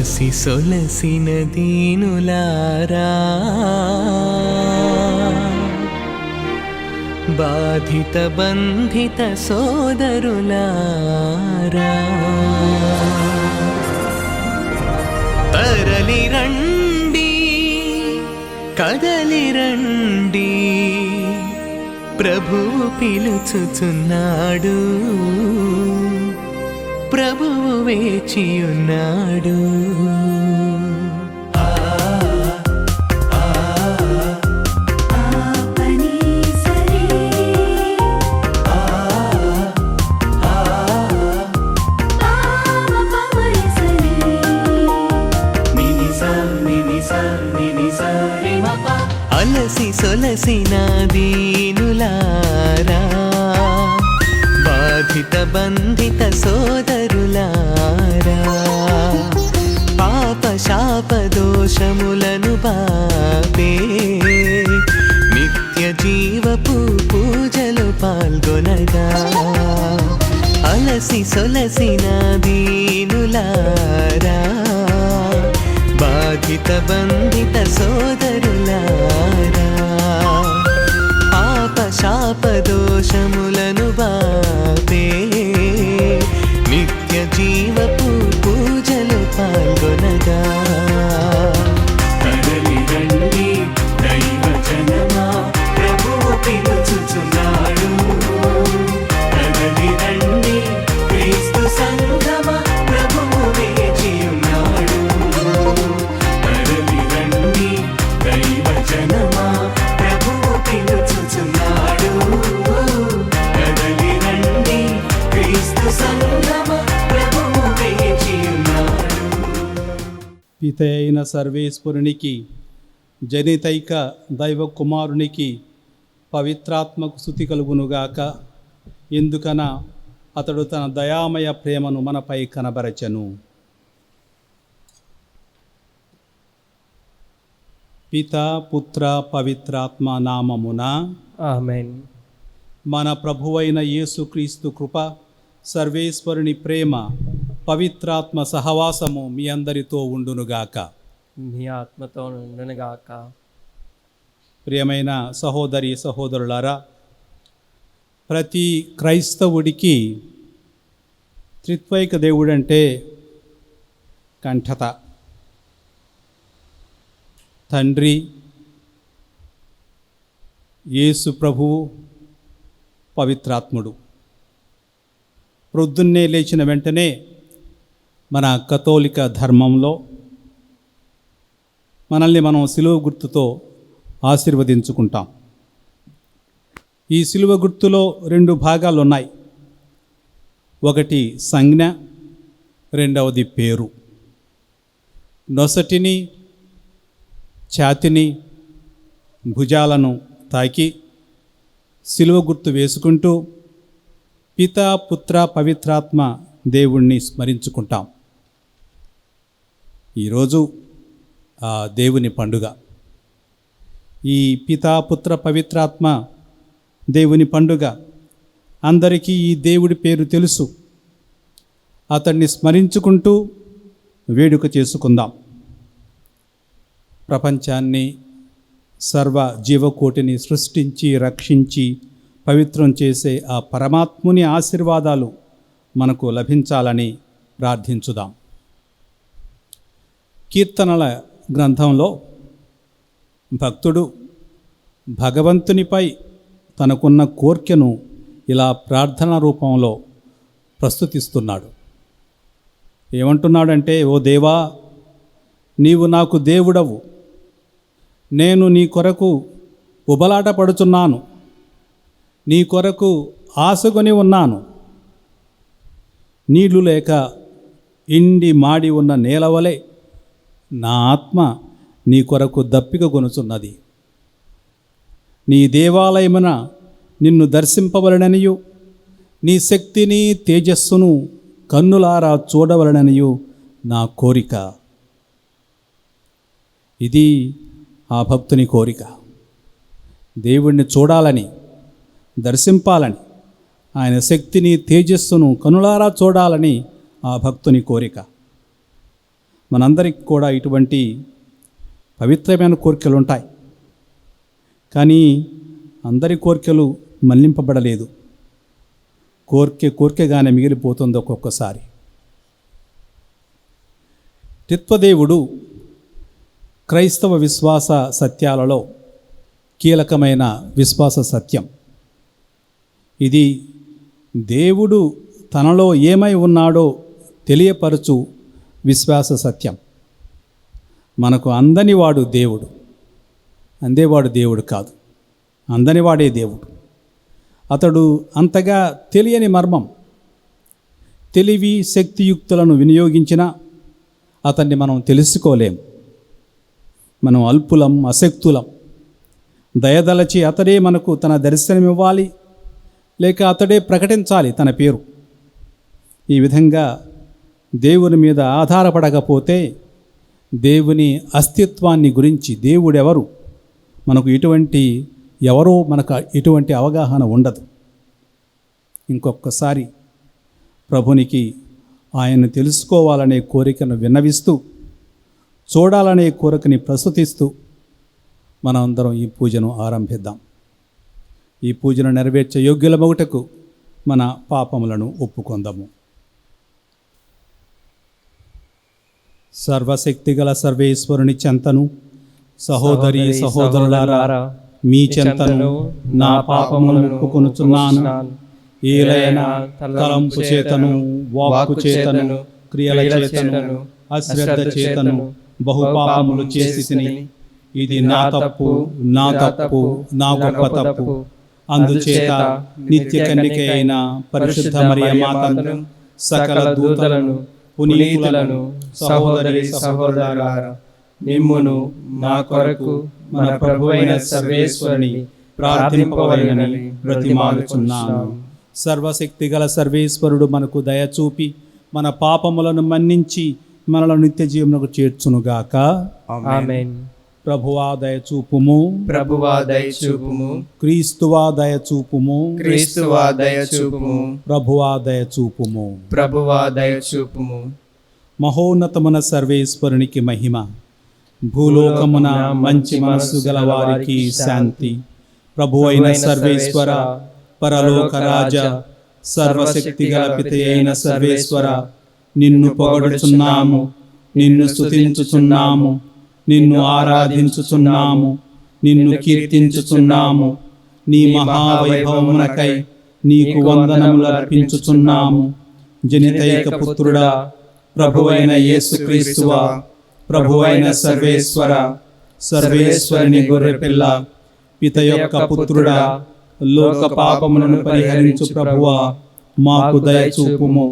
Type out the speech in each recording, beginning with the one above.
అలసి సొలసిన దీనులారా, బాధిత బంధిత సోదరులారా, తరలి రండి, కదలి రండి, ప్రభువు పిలుచుచున్నాడు, ప్రభువు వేచియున్నాడు. అలసి సొలసిన దీనులారా, బాధిత బంధిత సోదరులారా, పాప శాప దోషములను బాపే నిత్య జీవపు పూజలు పాల్గొనగా. అలసి సొలసిన దీనులారా, బాధిత బంధిత సోదరులారా, పాప శాప దోషములను బాపే నిత్య జీవపు పూజలు పాల్గొనగా. కదలి రండి దైవ జనమా, ప్రభువు పిలుచుచున్నాడు. కదలి రండి క్రీస్తు సంఘమా, ప్రభువు వేచియున్నాడు. కదలి రండి దైవ జనమా, ప్రభువు పిలుచుచున్నాడు. కదలి రండి క్రీస్తు సంఘమా, ప్రభువు వేచియున్నాడు. పిత అయిన సర్వేశ్వరునికి, జనితైక దైవ కుమారునికి పవిత్రాత్మకు స్తుతి కలుగునుగాక. ఎందుకన అతడు తన దయామయ ప్రేమను మనపై కనబరచెను. పిత పుత్ర పవిత్రాత్మ నామమున ఆమేన్. మన ప్రభువైన యేసుక్రీస్తు కృప, సర్వేశ్వరుని ప్రేమ, పవిత్రాత్మ సహవాసము మీ అందరితో ఉండునుగాక. మీ ఆత్మతో నుండునుగాక. ప్రియమైన సహోదరి సహోదరులారా, ప్రతి క్రైస్తవుడికి త్రిత్వైక దేవుడంటే కంఠత. తండ్రి, యేసు ప్రభువు, పవిత్రాత్ముడు. ప్రొద్దున్నే లేచిన వెంటనే మన కథోలిక ధర్మంలో మనల్ని మనం సిలువ గుర్తుతో ఆశీర్వదించుకుంటాం. ఈ సిలువ గుర్తులో 2 భాగాలు ఉన్నాయి. ఒకటి సంజ్ఞ, రెండవది పేరు. నొసటిని, ఛాతిని, భుజాలను తాకి సిలువ గుర్తు వేసుకుంటూ పిత పుత్ర పవిత్రాత్మ దేవుణ్ణి స్మరించుకుంటాం. ఈరోజు ఆ దేవుని పండుగ. ఈ పితా పుత్ర పవిత్రాత్మ దేవుని పండుగ అందరికీ ఈ దేవుడి పేరు తెలుసు. అతన్ని స్మరించుకుంటూ వేడుక చేసుకుందాం. ప్రపంచాన్ని, సర్వ జీవకోటిని సృష్టించి రక్షించి పవిత్రం చేసే ఆ పరమాత్ముని ఆశీర్వాదాలు మనకు లభించాలని ప్రార్థించుదాం. కీర్తనల గ్రంథంలో భక్తుడు భగవంతునిపై తనకున్న కోర్కెను ఇలా ప్రార్థన రూపంలో ప్రస్తుతిస్తున్నాడు. ఏమంటున్నాడంటే, ఓ దేవా, నీవు నాకు దేవుడవు, నేను నీ కొరకు ఉబలాట పడుచున్నాను, నీ కొరకు ఆశగొని ఉన్నాను. నీళ్లు లేక ఎండి మాడి ఉన్న నేలవలే నా ఆత్మ నీ కొరకు దప్పిక గొనుచున్నది. నీ దేవాలయమున నిన్ను దర్శింపవలననియు, నీ శక్తిని తేజస్సును కన్నులారా చూడవలననియు నా కోరిక. ఇది ఆ భక్తుని కోరిక. దేవుణ్ణి చూడాలని, దర్శింపాలని, ఆయన శక్తిని తేజస్సును కనులారా చూడాలని ఆ భక్తుని కోరిక. మనందరికి కూడా ఇటువంటి పవిత్రమైన కోరికలు ఉంటాయి. కానీ అందరి కోరికలు మన్నింపబడలేదు. కోరికగానే మిగిలిపోతుంది ఒక్కొక్కసారి. త్రిత్వదేవుడు క్రైస్తవ విశ్వాస సత్యాలలో కీలకమైన విశ్వాస సత్యం. ఇది దేవుడు తనలో ఏమై ఉన్నాడో తెలియపరచు విశ్వాస సత్యం. మనకు అందనివాడు దేవుడు, అందేవాడు దేవుడు కాదు, అందనివాడే దేవుడు. అతడు అంతగా తెలియని మర్మం. తెలివి శక్తియుక్తులను వినియోగించినా అతన్ని మనం తెలుసుకోలేం. మనం అల్పులం, అశక్తులం. దయదలచి అతడే మనకు తన దర్శనమివ్వాలి, లేక అతడే ప్రకటించాలి తన పేరు. ఈ విధంగా దేవుని మీద ఆధారపడకపోతే దేవుని అస్తిత్వాన్ని గురించి, దేవుడెవరు, మనకు మనకు ఎటువంటి అవగాహన ఉండదు. ఇంకొకసారి ప్రభునికి ఆయన్ను తెలుసుకోవాలనే కోరికను విన్నవిస్తూ, చూడాలనే కోరికని ప్రస్తుతిస్తూ మనమందరం ఈ పూజను ఆరంభిద్దాం. ఈ పూజను నెరవేర్చే యోగ్యులమగుటకు మన పాపములను ఒప్పుకొందాము. సర్వశక్తిగల సర్వేశ్వరుని చెంతను, సహోదరి సహోదరులారా, మీ చెంతను నా పాపములను ఒప్పుకొనుచున్నాను. ఏలైనా తలంపు చేతను, వాక్కు చేతను, క్రియల చేతను, అశ్రద్ధ చేతను బహుపాపములు చేసితిని. ఇది నా తప్పు, నా గొప్ప తప్పు. అందుచేత నిత్య కన్యక అయిన పరిశుద్ధ మరియ మాతను, సకల దూతలను, పునీతులను, సహోదరి సహోదరులారా, మిమ్మును మా కొరకు మన ప్రభువైన సర్వేశ్వరుని ప్రార్థింపవలెనని బ్రతిమాలుచున్నాను. సర్వశక్తిగల సర్వేశ్వరుడు మనకు దయచూపి మన పాపములను మన్నించి మనలను నిత్య జీవమునకు చేర్చునుగాక. ఆమేన్. ప్రభువా దయచూపుము, ప్రభువా దయచూపుము, క్రీస్తువా దయచూపుము, క్రీస్తువా దయచూపుము, ప్రభువా దయచూపుము. ప్రభువా దయచూపుము. మహోన్నతమున సర్వేశ్వరునికి మహిమ, భూలోకమున మంచి మనస్సు గల వారికి శాంతి. ప్రభువైన సర్వేశ్వర, పరలోక రాజ, సర్వశక్తి గల పిత అయిన సర్వేశ్వర, నిన్ను పొగడుచున్నాము, నిన్ను స్తుతించుచున్నాము, నిన్ను ఆరాధించుచున్నాము, నిన్ను కీర్తించుచున్నాము. నీ మహావైభవమునకై నీకు వందనములు అర్పించుచున్నాము. జనితైక పుత్రుడా, ప్రభువైన యేసుక్రీస్తువా, ప్రభువైన సర్వేశ్వర, సర్వేశ్వరుని గొర్రెపిల్ల, పిత యొక్క పుత్రుడా, లోక పాపములను పరిహరించు ప్రభువా, మాకు దయచూపుము.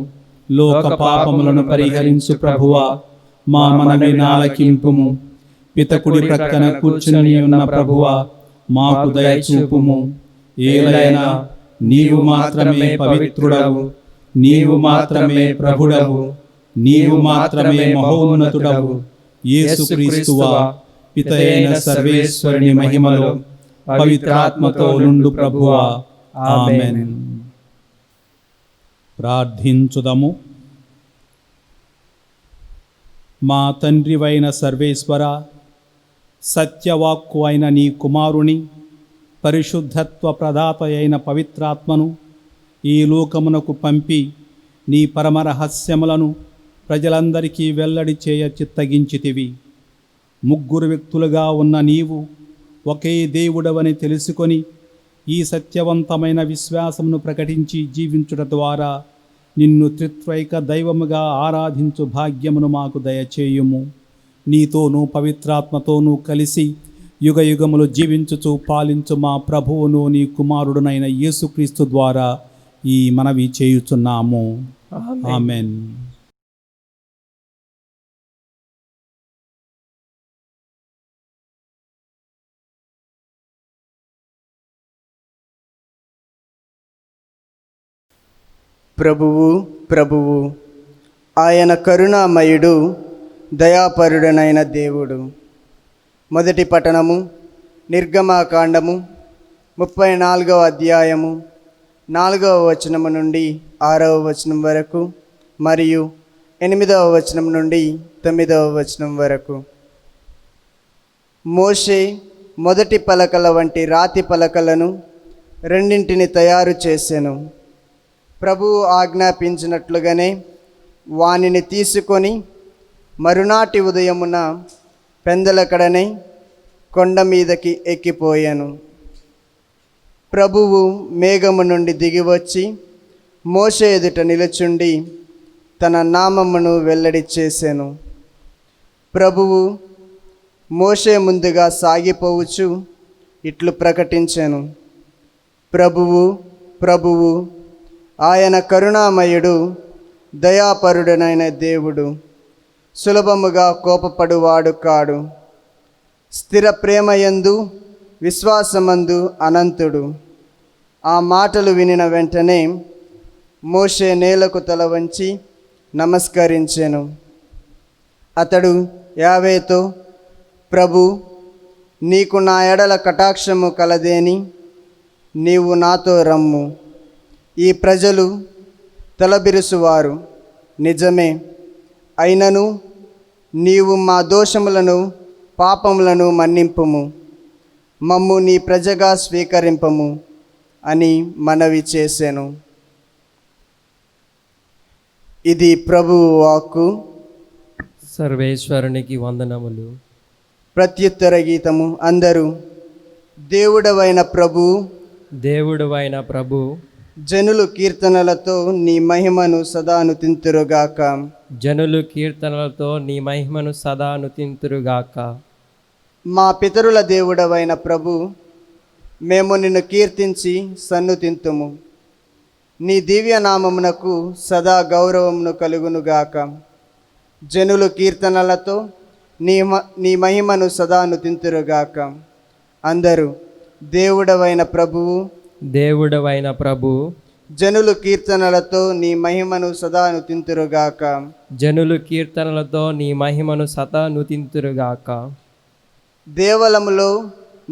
లోక పాపములను పరిహరించు ప్రభువా, మా మనవి ఆలకింపుము. పితకుడి ప్రక్కన కూర్చుని ఉన్న ప్రభువా, మాకు దయచూపుము. ఏలైనా నీవు మాత్రమే పవిత్రుడవు, నీవు మాత్రమే ప్రభుడవు, నీవు మాత్రమే మహోన్నతుడవు. యేసుక్రీస్తువా, పిత అయిన సర్వేశ్వరుని మహిమలో పవిత్రాత్మతో నుండు ప్రభువా. ఆమేన్. ప్రార్థించుదము. మా తండ్రివైన సర్వేశ్వర, సత్యవాక్కు అయిన నీ కుమారుని, పరిశుద్ధత్వ ప్రదాత అయిన పవిత్రాత్మను ఈ లోకమునకు పంపి నీ పరమరహస్యములను ప్రజలందరికీ వెల్లడి చేయ చిత్తగించితివి. ముగ్గురు వ్యక్తులుగా ఉన్న నీవు ఒకే దేవుడవని తెలుసుకొని ఈ సత్యవంతమైన విశ్వాసమును ప్రకటించి జీవించుట ద్వారా నిన్ను త్రిత్వైక దైవముగా ఆరాధించు భాగ్యమును మాకు దయచేయుము. నీతోనూ పవిత్రాత్మతోనూ కలిసి యుగయుగములు జీవించుచు పాలించు మా ప్రభువును నీ కుమారుడునైన యేసుక్రీస్తు ద్వారా ఈ మనవి చేయుచున్నాము. ఆమేన్. ప్రభువు ఆయన కరుణామయుడు, దయాపరుడనైన దేవుడు. మొదటి పఠనము నిర్గమాకాండము 34వ అధ్యాయము 4వ వచనము నుండి 6వ వచనం వరకు మరియు 8వ వచనం నుండి 9వ వచనం వరకు. మోషే మొదటి పలకల వంటి రాతి పలకలను రెండింటిని తయారు చేసెను. ప్రభువు ఆజ్ఞాపించినట్లుగానే వానిని తీసుకొని మరునాటి ఉదయమున పెందలకడనే కొండ మీదకి ఎక్కిపోయాను. ప్రభువు మేఘము నుండి దిగివచ్చి మోషే ఎదుట నిలుచుండి తన నామమును వెల్లడి చేసెను. ప్రభువు మోషే ముందుగా సాగిపోవచ్చు ఇట్లు ప్రకటించెను, ప్రభువు ప్రభువు ఆయన కరుణామయుడు, దయాపరుడనైన దేవుడు, సులభముగా కోపపడువాడు కాడు, స్థిర ప్రేమయందు విశ్వాసమందు అనంతుడు. ఆ మాటలు వినిన వెంటనే మోషే నేలకు తల వంచి నమస్కరించెను. అతడు యావేతో, ప్రభు, నీకు నా ఎడల కటాక్షము కలదేని నీవు నాతో రమ్ము. ఈ ప్రజలు తలబిరుసువారు, నిజమే. అయినను నీవు మా దోషములను పాపములను మన్నింపుము, మమ్ము నీ ప్రజగా స్వీకరింపము అని మనవి చేసెను. ఇది ప్రభువు వాక్కు. సర్వేశ్వరునికి వందనములు. ప్రత్యుత్తర గీతము. అందరూ దేవుడవైన ప్రభు, దేవుడవైన ప్రభు, జనులు కీర్తనలతో నీ మహిమను సదా నుతింతురుగాక. జనులు కీర్తనలతో నీ మహిమను సదా నుతింతురుగాక. మా పితరుల దేవుడవైన ప్రభు, మేము నిన్ను కీర్తించి సన్నుతింతుము. నీ దివ్య నామమునకు సదా గౌరవమును కలుగునుగాక. జనులు కీర్తనలతో నీ మహిమను సదా నుతింతురుగాక. అందరూ దేవుడవైన ప్రభువు, దేవుడవైన ప్రభు, జనులు కీర్తనలతో నీ మహిమను సదా నుతింతురుగాక. జనులు కీర్తనలతో నీ మహిమను సదా నుతింతురుగాక. దేవలములో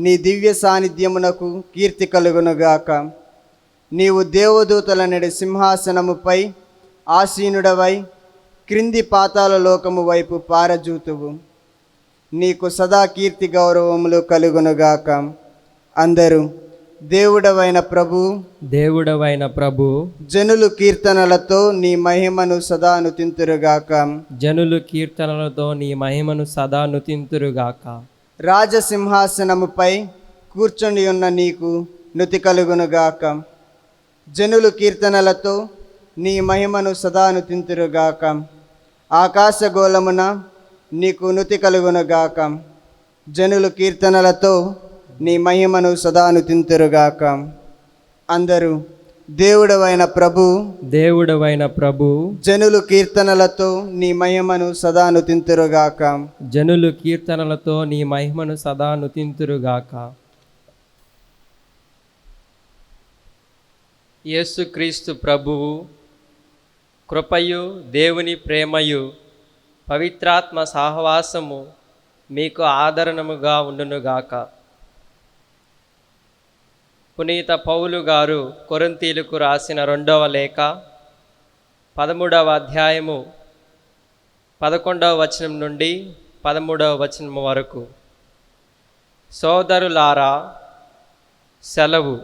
నీ దివ్య సాన్నిధ్యమునకు కీర్తి కలుగునుగాక. నీవు దేవదూతల నడి సింహాసనముపై ఆసీనుడవై క్రింది పాతాళ లోకము వైపు పారజూతువు. నీకు సదా కీర్తి గౌరవములు కలుగునుగాక. అందరూ దేవుడవైన ప్రభు, దేవుడవైన ప్రభు, జనులు కీర్తనలతో నీ మహిమను సదా నుతింతురుగాక. జనులు కీర్తనలతో నీ మహిమను సదా నుతింతురుగాక. రాజసింహాసనముపై కూర్చొని ఉన్న నీకు నుతి కలుగునుగాక. జనులు కీర్తనలతో నీ మహిమను సదా నుతింతురుగాక. ఆకాశగోళమున నీకు నుతి కలుగునుగాక. జనులు కీర్తనలతో నీ మహిమను సదా నుతింతురుగాక. అందరూ దేవుడవైన ప్రభు, దేవుడవైన ప్రభు, జనులు కీర్తనలతో నీ మహిమను సదా నుతింతురుగాక. జనులు కీర్తనలతో నీ మహిమను సదా నుతింతురుగాక. యేసుక్రీస్తు ప్రభువు కృపయు దేవుని ప్రేమయు పవిత్రాత్మ సహవాసము మీకు ఆదరణముగా ఉండునుగాక. పునీత పౌలు గారు కొరింథీయులకు రాసిన 2వ లేఖ 13వ అధ్యాయము 11వ వచనం నుండి 13వ వచనం వరకు. సోదరులారా, సెలవు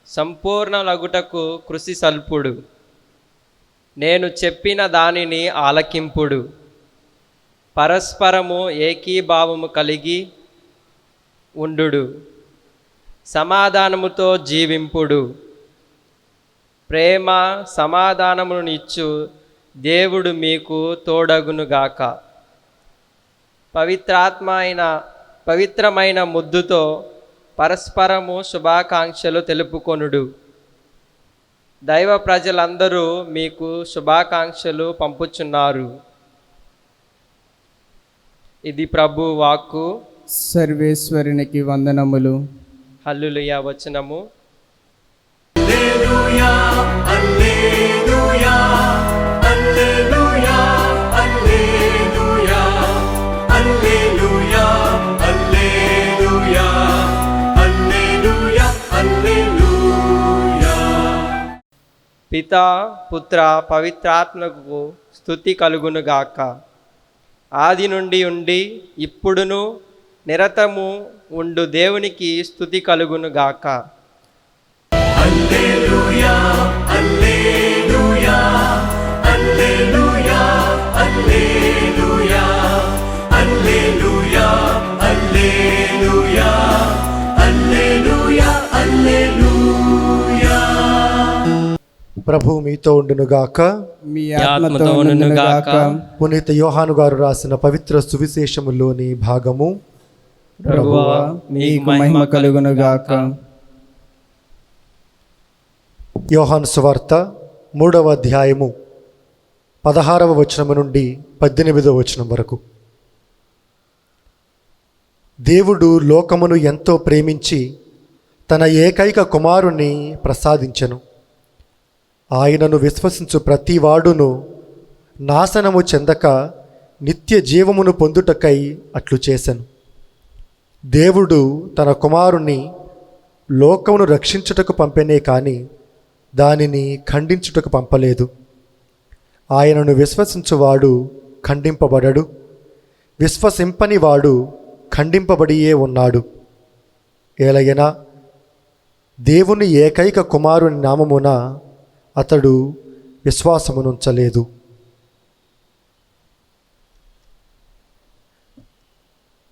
సంపూర్ణ లగుటకు కృషి సల్పుడు. నేను చెప్పిన దానిని ఆలకింపుడు. పరస్పరము ఏకీభావము కలిగి ఉండుడు. సమాధానముతో జీవింపుడు. ప్రేమ సమాధానమునిచ్చు దేవుడు మీకు తోడగునుగాక. పవిత్రమైన ముద్దుతో పరస్పరము శుభాకాంక్షలు తెలుపుకొనుడు. దైవ ప్రజలందరూ మీకు శుభాకాంక్షలు పంపుచున్నారు. ఇది ప్రభు వాక్కు. సర్వేశ్వరునికి వందనములు. హల్లెలూయా వచనము. హల్లెలూయా, హల్లెలూయా, హల్లెలూయా, హల్లెలూయా, హల్లెలూయా, హల్లెలూయా, హల్లెలూయా, హల్లెలూయా. పితా పుత్ర పవిత్రాత్మకు స్తుతి కలుగునుగాక. ఆది నుండి ఉండి ఇప్పుడును నిరతము ఉండు దేవునికి స్తుతి కలుగునుగాక. Alleluia, alleluia, alleluia, alleluia, alleluia, alleluia, alleluia, alleluia. ప్రభు మీతో ఉండునుగాక. మీ ఆత్మతో ఉండునుగాక. పునీత యోహాను గారు రాసిన పవిత్ర సువిశేషములోని భాగము. ప్రభువా మీకు మహిమ కలుగునుగాక. యోహాను సువార్త 3వ అధ్యాయము 16వ వచనము నుండి 18వ వచనం వరకు. దేవుడు లోకమును ఎంతో ప్రేమించి తన ఏకైక కుమారుని ప్రసాదించెను. ఆయనను విశ్వసించు ప్రతివాడును నాశనము చెందక నిత్య జీవమును పొందుటకై అట్లు చేసెను. దేవుడు తన కుమారుని లోకమును రక్షించుటకు పంపెనే కానీ దానిని ఖండించుటకు పంపలేదు. ఆయనను విశ్వసించువాడు ఖండింపబడడు, విశ్వసింపని వాడు ఖండింపబడియే ఉన్నాడు. ఏలయనా దేవుని ఏకైక కుమారుని నామమున అతడు విశ్వాసమునుంచలేదు.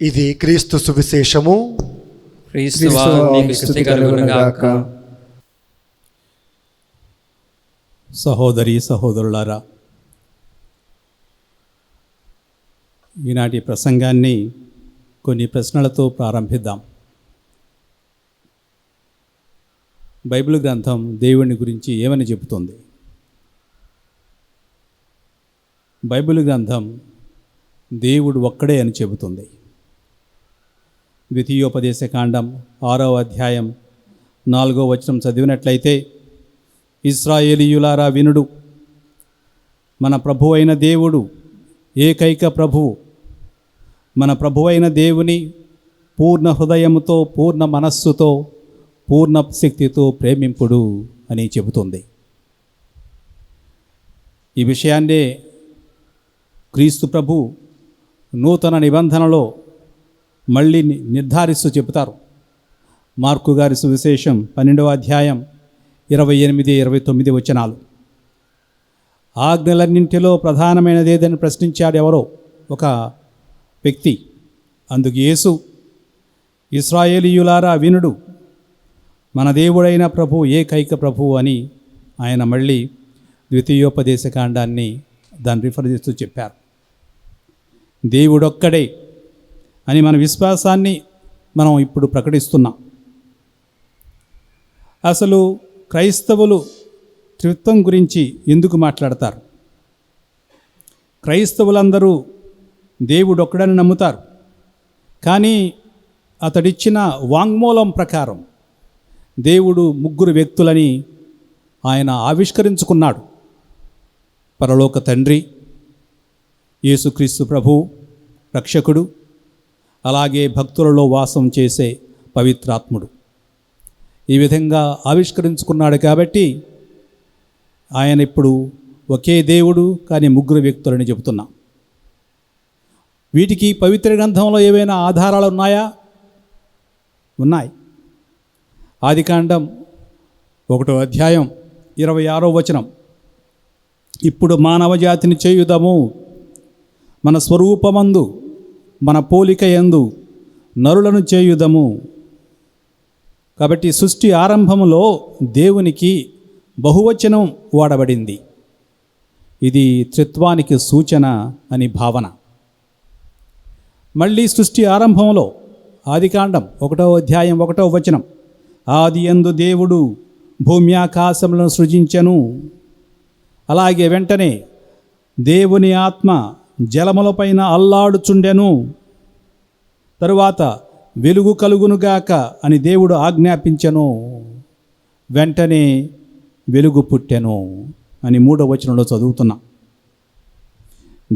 ఇది క్రీస్తు సువిశేషము. క్రీస్తువా మీకు స్తుతి కలుగునుగాక. సహోదరి సహోదరులారా, ఈనాటి ప్రసంగాన్ని కొన్ని ప్రశ్నలతో ప్రారంభిద్దాం. బైబిల్ గ్రంథం దేవుని గురించి ఏమని చెబుతుంది? బైబిల్ గ్రంథం దేవుడు ఒక్కడే అని చెబుతుంది. ద్వితీయోపదేశకాండం 6వ అధ్యాయం 4వ వచనం చదివినట్లయితే, ఇశ్రాయేలీయులారా వినుడు, మన ప్రభు అయిన దేవుడు ఏకైక ప్రభువు. మన ప్రభు అయిన దేవుని పూర్ణ హృదయముతో, పూర్ణ మనస్సుతో, పూర్ణ శక్తితో ప్రేమింపుడు అని చెబుతుంది. ఈ విషయాన్నే క్రీస్తు ప్రభు నూతన నిబంధనలో మళ్ళీ నిర్ధారిస్తూ చెబుతారు. మార్కు గారి సువిశేషం 12వ అధ్యాయం 28-29 వచనాలు. ఆజ్ఞలన్నింటిలో ప్రధానమైనది ఏదని ప్రశ్నించాడు ఎవరో ఒక వ్యక్తి. అందుకు యేసు, ఇశ్రాయేలీయులారా వినుడు, మన దేవుడైన ప్రభు ఏకైక ప్రభు అని ఆయన మళ్ళీ ద్వితీయోపదేశకాండాన్ని దాన్ని రిఫర్ చేస్తూ చెప్పారు. దేవుడొక్కడే అని మన విశ్వాసాన్ని మనం ఇప్పుడు ప్రకటిస్తున్నాం. అసలు క్రైస్తవులు త్రిత్వం గురించి ఎందుకు మాట్లాడతారు? క్రైస్తవులందరూ దేవుడొక్కడని నమ్ముతారు, కానీ అతడిచ్చిన వాంగ్మూలం ప్రకారం దేవుడు 3 వ్యక్తులని ఆయన ఆవిష్కరించుకున్నాడు. పరలోక తండ్రి, యేసుక్రీస్తు ప్రభు రక్షకుడు, అలాగే భక్తులలో వాసం చేసే పవిత్రాత్ముడు. ఈ విధంగా ఆవిష్కరించుకున్నాడు కాబట్టి ఆయన ఇప్పుడు ఒకే దేవుడు కానీ 3 వ్యక్తులని చెబుతున్నాం. వీటికి పవిత్ర గ్రంథంలో ఏవైనా ఆధారాలు ఉన్నాయా? ఉన్నాయి. ఆదికాండం 1వ అధ్యాయం 26వ వచనం, ఇప్పుడు మానవ జాతిని చేయుదము, మన స్వరూపమందు మన పోలిక యందు నరులను చేయుదము. కాబట్టి సృష్టి ఆరంభములో దేవునికి బహువచనం వాడబడింది. ఇది త్రిత్వానికి సూచన అని భావన. మళ్ళీ సృష్టి ఆరంభంలో ఆదికాండం 1వ అధ్యాయం 1వ వచనం, ఆది యందు దేవుడు భూమి ఆకాశములను సృజించెను. అలాగే వెంటనే దేవుని ఆత్మ జలములపైన అల్లాడుచుండెను. తరువాత వెలుగు కలుగునుగాక అని దేవుడు ఆజ్ఞాపించెను. వెంటనే వెలుగు పుట్టెను అని 3వ వచనంలో చదువుతున్నాం.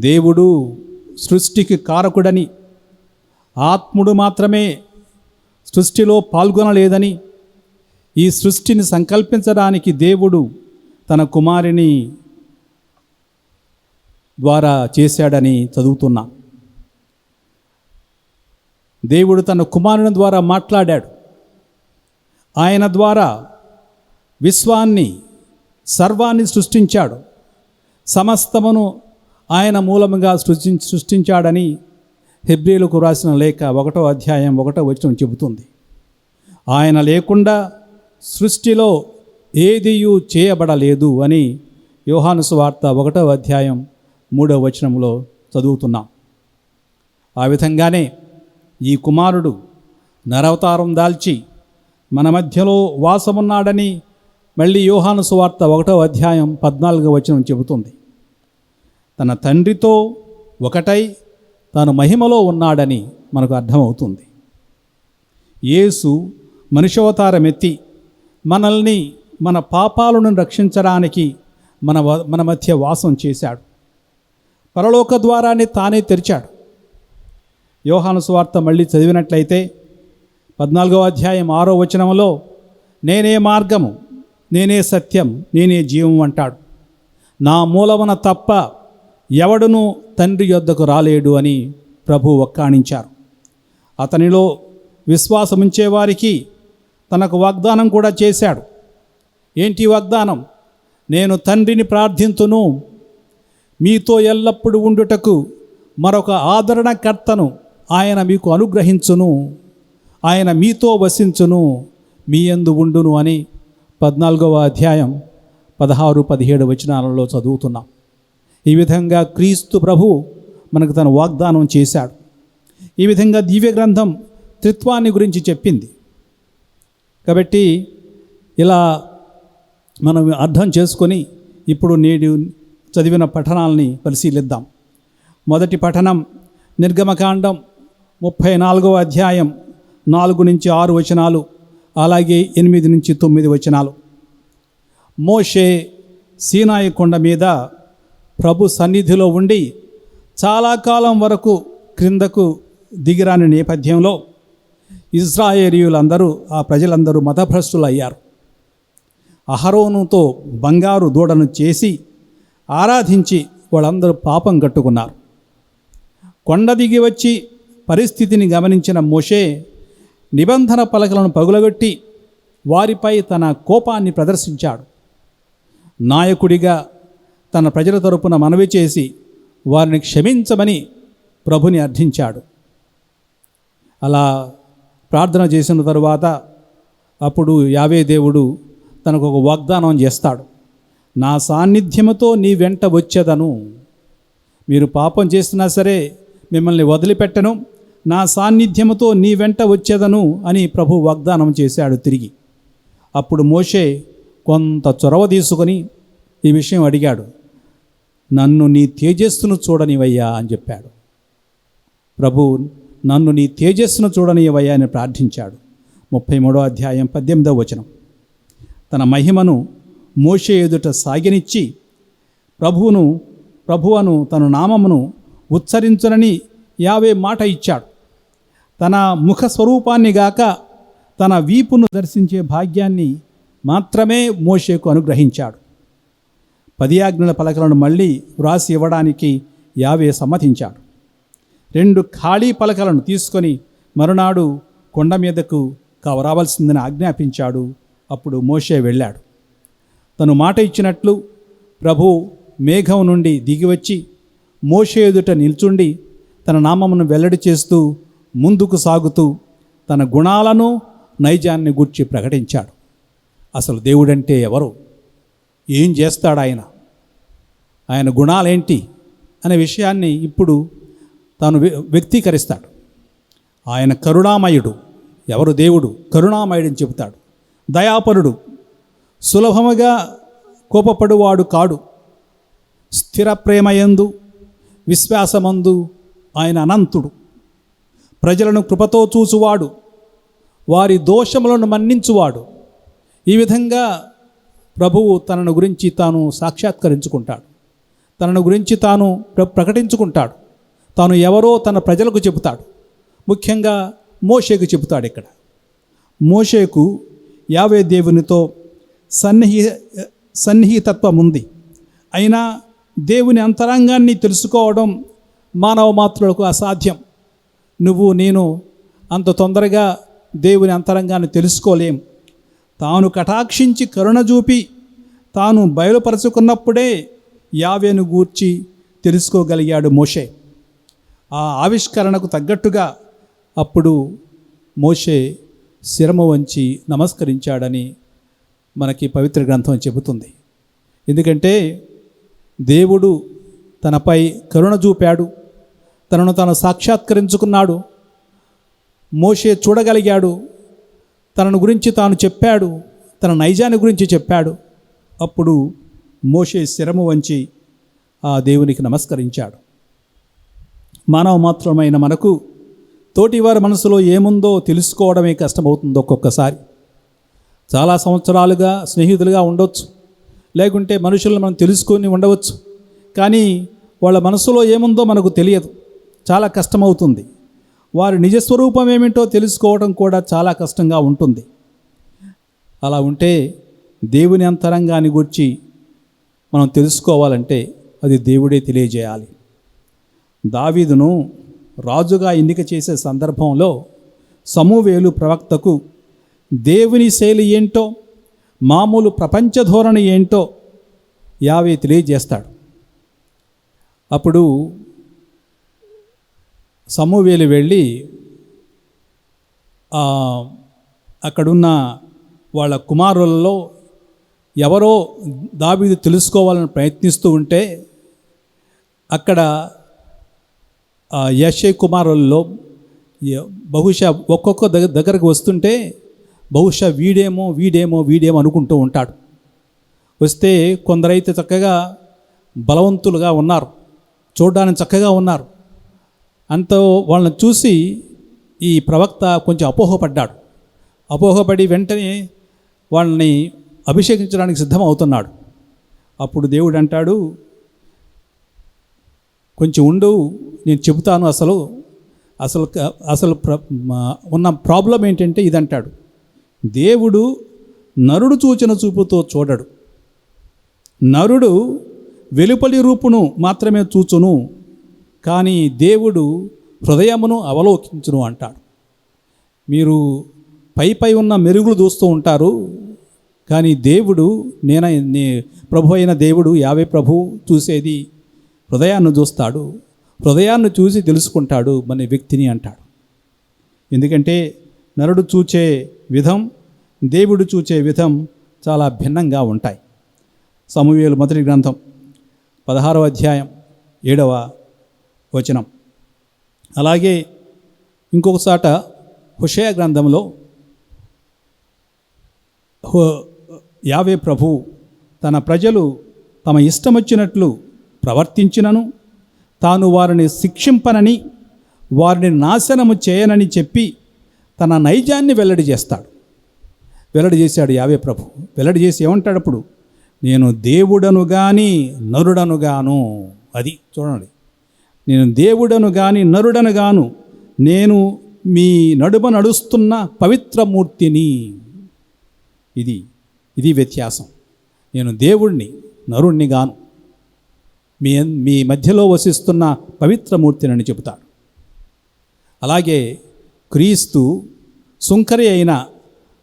దేవుడు సృష్టికి కారకుడని, ఆత్ముడు మాత్రమే సృష్టిలో పాల్గొనలేదని, ఈ సృష్టిని సంకల్పించడానికి దేవుడు తన కుమారుని ద్వారా చేశాడని చదువుతున్నాం. దేవుడు తన కుమారుని ద్వారా మాట్లాడాడు. ఆయన ద్వారా విశ్వాన్ని, సర్వాన్ని సృష్టించాడు. సమస్తమును ఆయన మూలముగా సృష్టించాడని హెబ్రీలకు రాసిన లేఖ 1వ అధ్యాయం 1వ వచనం చెబుతుంది. ఆయన లేకుండా సృష్టిలో ఏదియూ చేయబడలేదు అని యోహాను సువార్త 1వ అధ్యాయం 3వ వచనంలో చదువుతున్నాం. ఆ విధంగానే ఈ కుమారుడు నరవతారం దాల్చి మన మధ్యలో వాసమున్నాడని మళ్ళీ యోహాను సువార్త 1వ అధ్యాయం 14వ వచనం చెబుతుంది. తన తండ్రితో ఒకటై తాను మహిమలో ఉన్నాడని మనకు అర్థమవుతుంది. యేసు మనుష్యావతారం ఎత్తి మనల్ని, మన పాపాలను రక్షించడానికి మన మధ్య వాసం చేశాడు. పరలోక ద్వారాన్ని తానే తెరిచాడు. యోహాను సువార్త మళ్ళీ చదివినట్లయితే 14వ అధ్యాయం 6వ వచనంలో నేనే మార్గము, నేనే సత్యం, నేనే జీవం అంటాడు. నా మూలమున తప్ప ఎవడునూ తండ్రి యొద్దకు రాలేడు అని ప్రభువు వక్కాణించారు. అతనిలో విశ్వాసముంచే వారికి తనకు వాగ్దానం కూడా చేశాడు. ఏంటి వాగ్దానం? నేను తండ్రిని ప్రార్థింతును, మీతో ఎల్లప్పుడూ ఉండుటకు మరొక ఆదరణకర్తను ఆయన మీకు అనుగ్రహించును, ఆయన మీతో వసించును, మీ యందు ఉండును అని 14వ అధ్యాయం 16-17 వచనాలలో చదువుతున్నాం. ఈ విధంగా క్రీస్తు ప్రభు మనకు తన వాగ్దానం చేశాడు. ఈ విధంగా దివ్య గ్రంథం త్రిత్వాన్ని గురించి చెప్పింది. కాబట్టి ఇలా మనం అర్థం చేసుకొని ఇప్పుడు నేడు చదివిన పఠనాలని పరిశీలిద్దాం. మొదటి పఠనం నిర్గమకాండం 34వ అధ్యాయం 4-6 వచనాలు, అలాగే 8-9 వచనాలు. మోషే సీనాయి కొండ మీద ప్రభు సన్నిధిలో ఉండి చాలా కాలం వరకు క్రిందకు దిగిరాని నేపథ్యంలో ఇశ్రాయేలీయులందరూ, ఆ ప్రజలందరూ మతభ్రష్టులు అయ్యారు. అహరోనుతో బంగారు దూడను చేసి ఆరాధించి వాళ్ళందరూ పాపం కట్టుకున్నారు. కొండ దిగి వచ్చి పరిస్థితిని గమనించిన మోషే నిబంధన పలకలను పగులగొట్టి వారిపై తన కోపాన్ని ప్రదర్శించాడు. నాయకుడిగా తన ప్రజల తరపున మనవి చేసి వారిని క్షమించమని ప్రభుని అర్థించాడు. అలా ప్రార్థన చేసిన తరువాత అప్పుడు యావే దేవుడు తనకు ఒక వాగ్దానం చేస్తాడు. నా సాన్నిధ్యముతో నీ వెంట వచ్చేదను, మీరు పాపం చేసినా సరే మిమ్మల్ని వదిలిపెట్టను, నా సాన్నిధ్యముతో నీ వెంట వచ్చేదను అని ప్రభు వాగ్దానం చేశాడు తిరిగి. అప్పుడు మోషే కొంత చొరవ తీసుకొని ఈ విషయం అడిగాడు. నన్ను నీ తేజస్సును చూడనివయ్యా అని చెప్పాడు. ప్రభు నన్ను నీ తేజస్సును చూడనివయ్యా అని ప్రార్థించాడు. 33వ అధ్యాయం 18వ వచనం. తన మహిమను మోషే ఎదుట సాగనిచ్చి ప్రభువును తన నామమును ఉచ్చరించునని యావే మాట ఇచ్చాడు. తన ముఖ స్వరూపాన్ని గాక తన వీపును దర్శించే భాగ్యాన్ని మాత్రమే మోషేకు అనుగ్రహించాడు. 10 ఆజ్ఞల పలకలను మళ్ళీ వ్రాసి ఇవ్వడానికి యావే సమ్మతించాడు. 2 ఖాళీ పలకలను తీసుకొని మరునాడు కొండ మీదకు రావాల్సిందని ఆజ్ఞాపించాడు. అప్పుడు మోషే వెళ్ళాడు. తను మాట ఇచ్చినట్లు ప్రభు మేఘం నుండి దిగివచ్చి మోషే ఎదుట నిల్చుండి తన నామమును వెల్లడి చేస్తూ ముందుకు సాగుతూ తన గుణాలను, నైజాన్ని గూర్చి ప్రకటించాడు. అసలు దేవుడంటే ఎవరు, ఏం చేస్తాడు ఆయన గుణాలేంటి అనే విషయాన్ని ఇప్పుడు తాను వ్యక్తీకరిస్తాడు. ఆయన కరుణామయుడు. ఎవరు దేవుడు? కరుణామయుడని చెబుతాడు. దయాపరుడు, సులభముగా కోపపడువాడు కాడు. స్థిర ప్రేమయందు, విశ్వాసమందు ఆయన అనంతుడు. ప్రజలను కృపతో చూచువాడు, వారి దోషములను మన్నించువాడు. ఈ విధంగా ప్రభువు తనను గురించి తాను సాక్షాత్కరించుకుంటాడు. తనను గురించి తాను ప్రకటించుకుంటాడు. తాను ఎవరో తన ప్రజలకు చెబుతాడు. ముఖ్యంగా మోషేకు చెబుతాడు. ఇక్కడ మోషేకు యావే దేవునితో సన్నిహితత్వం ఉంది. అయినా దేవుని అంతరంగాన్ని తెలుసుకోవడం మానవ మాత్రులకు అసాధ్యం. నువ్వు నేను అంత తొందరగా దేవుని అంతరంగాన్ని తెలుసుకోలేం. తాను కటాక్షించి కరుణ చూపి తాను బయలుపరచుకున్నప్పుడే యావేను గూర్చి తెలుసుకోగలిగాడు మోషే. ఆ ఆవిష్కరణకు తగ్గట్టుగా అప్పుడు మోషే శిరము వంచి నమస్కరించాడని మనకి పవిత్ర గ్రంథం చెబుతుంది. ఎందుకంటే దేవుడు తనపై కరుణ చూపాడు, తనను తాను సాక్షాత్కరించుకున్నాడు. మోషే చూడగలిగాడు, తనను గురించి తాను చెప్పాడు, తన నైజాన్ని గురించి చెప్పాడు. అప్పుడు మోషే శిరము వంచి ఆ దేవునికి నమస్కరించాడు. మానవ మాత్రమైన మనకు తోటివారి మనసులో ఏముందో తెలుసుకోవడమే కష్టమవుతుంది. ఒక్కొక్కసారి చాలా సంవత్సరాలుగా స్నేహితులుగా ఉండవచ్చు, లేకుంటే మనుషులను మనం తెలుసుకొని ఉండవచ్చు, కానీ వాళ్ళ మనసులో ఏముందో మనకు తెలియదు, చాలా కష్టమవుతుంది. వారి నిజస్వరూపం ఏమిటో తెలుసుకోవడం కూడా చాలా కష్టంగా ఉంటుంది. అలా ఉంటే దేవుని అంతరంగాన్ని గురించి మనం తెలుసుకోవాలంటే అది దేవుడే తెలియజేయాలి. దావీదును రాజుగా ఎన్నిక చేసే సందర్భంలో సమూవేలు ప్రవక్తకు దేవుని శైలి ఏంటో, మామూలు ప్రపంచ ధోరణి ఏంటో యావే తెలియజేస్తాడు. అప్పుడు సమూవేలు వెళ్ళి అక్కడున్న వాళ్ళ కుమారులలో ఎవరో దావీదు తెలుసుకోవాలని ప్రయత్నిస్తూ ఉంటే అక్కడ యెషై కుమారులలో బహుశా ఒక్కొక్క దగ్గరకు వస్తుంటే బహుశా వీడేమో అనుకుంటూ ఉంటాడు. వస్తే కొందరైతే చక్కగా బలవంతులుగా ఉన్నారు, చూడడానికి చక్కగా ఉన్నారు. అంత వాళ్ళని చూసి ఈ ప్రవక్త కొంచెం అపోహపడ్డాడు. అపోహపడి వెంటనే వాళ్ళని అభిషేకించడానికి సిద్ధమవుతున్నాడు. అప్పుడు దేవుడు అంటాడు, కొంచెం ఉండు, నేను చెబుతాను. అసలు ఉన్న ప్రాబ్లం ఏంటంటే ఇదంటాడు, దేవుడు నరుడు చూచిన చూపుతో చూడడు, నరుడు వెలుపలి రూపును మాత్రమే చూచును, కానీ దేవుడు హృదయమును అవలోకించును అంటాడు. మీరు పై ఉన్న మెరుగులు చూస్తూ ఉంటారు, కానీ దేవుడు ప్రభు అయిన దేవుడు యావే ప్రభు చూసేది హృదయాన్ని చూస్తాడు, హృదయాన్ని చూసి తెలుసుకుంటాడు మన వ్యక్తిని అంటాడు. ఎందుకంటే నరుడు చూచే విధం, దేవుడు చూచే విధం చాలా భిన్నంగా ఉంటాయి. సమూయేలు మొదటి గ్రంథం 16వ అధ్యాయం 7వ వచనం. అలాగే ఇంకొకసాట హోషేయ గ్రంథంలో యావే ప్రభు తన ప్రజలు తమ ఇష్టమొచ్చినట్లు ప్రవర్తించినను తాను వారిని శిక్షింపనని వారిని నాశనము చేయనని చెప్పి తన నైజాన్ని వెల్లడి చేశాడు యావే ప్రభు. వెల్లడి చేసి ఏమంటాడు అప్పుడు, నేను దేవుడను కానీ నరుడను గాను. అది చూడండి, నేను దేవుడను కానీ నరుడను గాను, నేను మీ నడుమ నడుస్తున్న పవిత్రమూర్తిని. ఇది వ్యత్యాసం. నేను దేవుణ్ణి నరుణ్ణి గాను, మీ మధ్యలో వసిస్తున్న పవిత్రమూర్తిని చెబుతాడు. అలాగే క్రీస్తు సుంకరి అయిన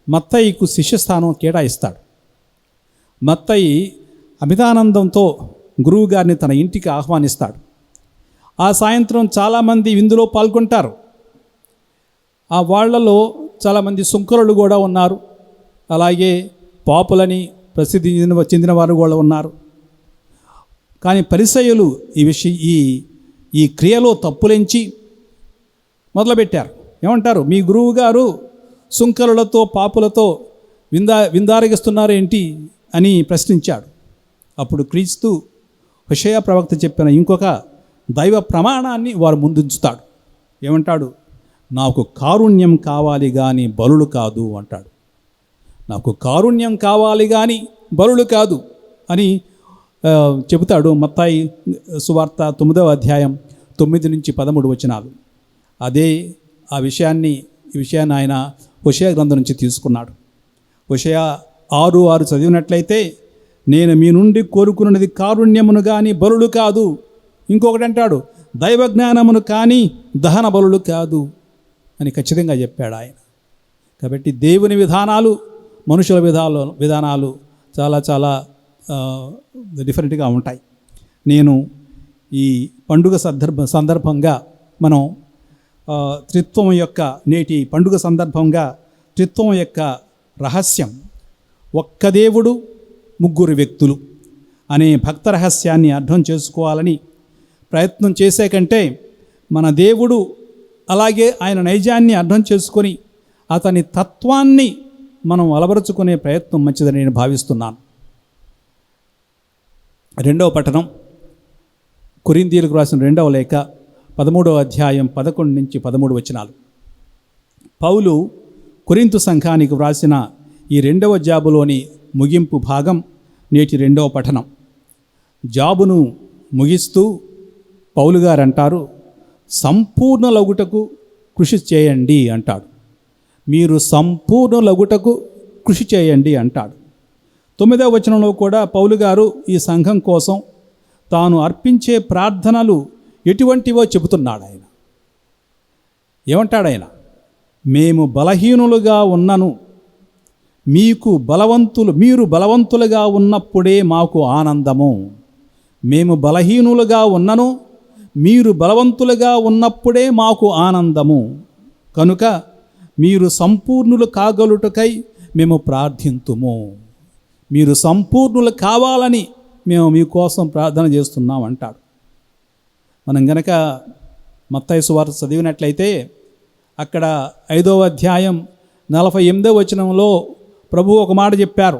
మత్తయికు శిష్యస్థానం కేటాయిస్తాడు. మత్తయి అమితానందంతో గురువుగారిని తన ఇంటికి ఆహ్వానిస్తాడు. ఆ సాయంత్రం చాలామంది విందులో పాల్గొంటారు. ఆ వాళ్ళలో చాలామంది సుంకరులు కూడా ఉన్నారు, అలాగే పాపులని ప్రసిద్ధి చెందిన వారు కూడా ఉన్నారు. కానీ పరిసయ్యులు ఈ క్రియలో తప్పులెంచి మొదలుపెట్టారు. ఏమంటారు, మీ గురువు గారు సుంకరులతో పాపులతో విందారగిస్తున్నారు ఏంటి అని ప్రశ్నించాడు. అప్పుడు క్రీస్తు హోషేయ ప్రవక్త చెప్పిన ఇంకొక దైవ ప్రమాణాన్ని వారు ముందుంచుతాడు. ఏమంటాడు, నాకు కారుణ్యం కావాలి కానీ బలులు కాదు అంటాడు. నాకు కారుణ్యం కావాలి కానీ బలులు కాదు అని చెబుతాడు. మత్తాయి సువార్త 9వ అధ్యాయం 9-13 వచనాలు. ఈ విషయాన్ని ఆయన హోషేయ గ్రంథం నుంచి తీసుకున్నాడు. హోషేయ 6:6 చదివినట్లయితే, నేను మీ నుండి కోరుకున్నది కారుణ్యమును కానీ బలులు కాదు. ఇంకొకటి అంటాడు, దైవజ్ఞానమును కానీ దహన బలులు కాదు అని ఖచ్చితంగా చెప్పాడు ఆయన. కాబట్టి దేవుని విధానాలు మనుషుల విధానాలు చాలా చాలా డిఫరెంట్గా ఉంటాయి. నేను ఈ పండుగ సందర్భంగా మనం త్రిత్వం యొక్క నేటి పండుగ సందర్భంగా త్రిత్వం యొక్క రహస్యం, ఒక్క దేవుడు ముగ్గురు వ్యక్తులు అనే భక్త రహస్యాన్ని అర్థం చేసుకోవాలని ప్రయత్నం చేసే కంటే మన దేవుడు అలాగే ఆయన నైజాన్ని అర్థం చేసుకొని అతని తత్వాన్ని మనం అలవరుచుకునే ప్రయత్నం మంచిదని నేను భావిస్తున్నాను. రెండవ పట్టణం కొరింథీయులకు రాసిన 2వ లేఖ 13వ అధ్యాయం 11 నుంచి 13 వచనాలు. పౌలు కొరింథు సంఘానికి వ్రాసిన ఈ 2వ జాబులోని ముగింపు భాగం నేటి 2వ పఠనం. జాబును ముగిస్తూ పౌలు గారు అంటారు, సంపూర్ణ లగుటకు కృషి చేయండి అంటాడు. మీరు సంపూర్ణ లగుటకు కృషి చేయండి అంటాడు. 9వ వచనంలో కూడా పౌలు గారు ఈ సంఘం కోసం తాను అర్పించే ప్రార్థనలు ఎటువంటివో చెబుతున్నాడు. ఆయన ఏమంటాడు? ఆయన మేము బలహీనులుగా ఉన్నను మీరు బలవంతులుగా ఉన్నప్పుడే మాకు ఆనందము. మేము బలహీనులుగా ఉన్నను మీరు బలవంతులుగా ఉన్నప్పుడే మాకు ఆనందము. కనుక మీరు సంపూర్ణులు కాగలుటకై మేము ప్రార్థింతుము. మీరు సంపూర్ణులు కావాలని మేము మీకోసం ప్రార్థన చేస్తున్నాం అంటాడు. మనం గనక మత్తయి సువార్త చదివినట్లయితే అక్కడ 5వ అధ్యాయం 48వ వచనంలో ప్రభు ఒక మాట చెప్పారు,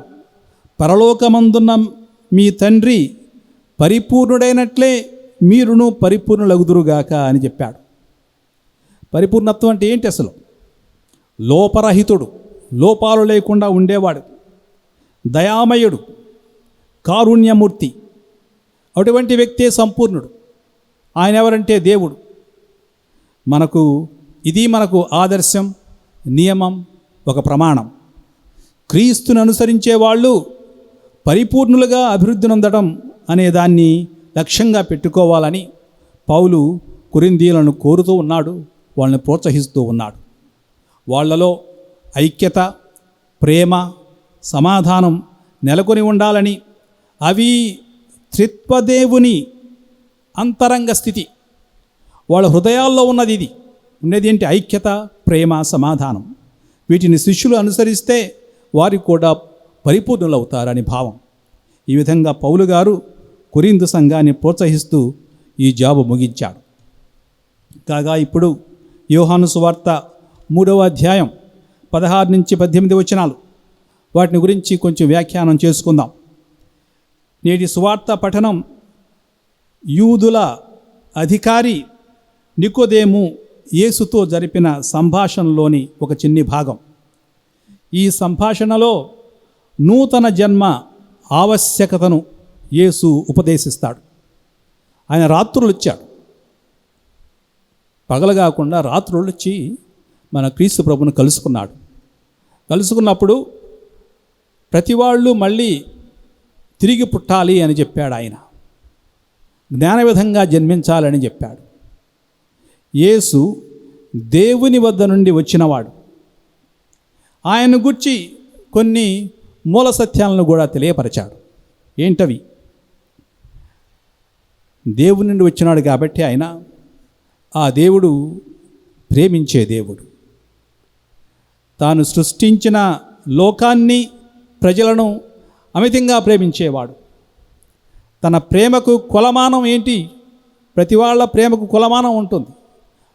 పరలోకమందున్న మీ తండ్రి పరిపూర్ణుడైనట్లే మీరును పరిపూర్ణులగుదురుగాక అని చెప్పాడు. పరిపూర్ణత్వం అంటే ఏంటి? అసలు లోపరహితుడు, లోపాలు లేకుండా ఉండేవాడు, దయామయుడు, కారుణ్యమూర్తి, అటువంటి వ్యక్తే సంపూర్ణుడు. ఆయన ఎవరంటే దేవుడు. మనకు ఆదర్శం, నియమం, ఒక ప్రమాణం. క్రీస్తుని అనుసరించే వాళ్ళు పరిపూర్ణులుగా అభివృద్ధి నొందడం అనే దాన్ని లక్ష్యంగా పెట్టుకోవాలని పౌలు కొరింథీయులను కోరుతూ ఉన్నాడు, వాళ్ళని ప్రోత్సహిస్తూ ఉన్నాడు. వాళ్ళలో ఐక్యత, ప్రేమ, సమాధానం నెలకొని ఉండాలని, అవి త్రిత్వదేవుని అంతరంగ స్థితి. వాళ్ళ హృదయాల్లో ఉన్నది ఉండేది ఏంటి? ఐక్యత, ప్రేమ, సమాధానం. వీటిని శిష్యులు అనుసరిస్తే వారు కూడా పరిపూర్ణులవుతారని భావం. ఈ విధంగా పౌలు గారు కొరింథు సంఘాన్ని ప్రోత్సహిస్తూ ఈ జాబు ముగించాడు. కాగా ఇప్పుడు యోహాను సువార్త 3వ అధ్యాయం 16 నుంచి 18 వచనాలు, వాటిని గురించి కొంచెం వ్యాఖ్యానం చేసుకుందాం. నేటి సువార్త పఠనం యూదుల అధికారి నికోదేము యేసుతో జరిపిన సంభాషణలోని ఒక చిన్ని భాగం. ఈ సంభాషణలో నూతన జన్మ ఆవశ్యకతను యేసు ఉపదేశిస్తాడు. ఆయన రాత్రులు వచ్చాడు, పగలు కాకుండా రాత్రులు వచ్చి మన క్రీస్తు ప్రభును కలుసుకున్నప్పుడు ప్రతి వాళ్ళు మళ్ళీ తిరిగి పుట్టాలి అని చెప్పాడు. ఆయన జ్ఞాన విధంగా జన్మించాలని చెప్పాడు. యేసు దేవుని వద్ద నుండి వచ్చినవాడు. ఆయన గురించి కొన్ని మూల సత్యాలను కూడా తెలియపరిచాడు. ఏంటవి? దేవుని నుండి వచ్చినాడు కాబట్టి ఆయన ఆ దేవుడు ప్రేమించే దేవుడు. తాను సృష్టించిన లోకాన్ని, ప్రజలను అమితంగా ప్రేమించేవాడు. తన ప్రేమకు కొలమానం ఏంటి? ప్రతి వాళ్ళ ప్రేమకు కొలమానం ఉంటుంది.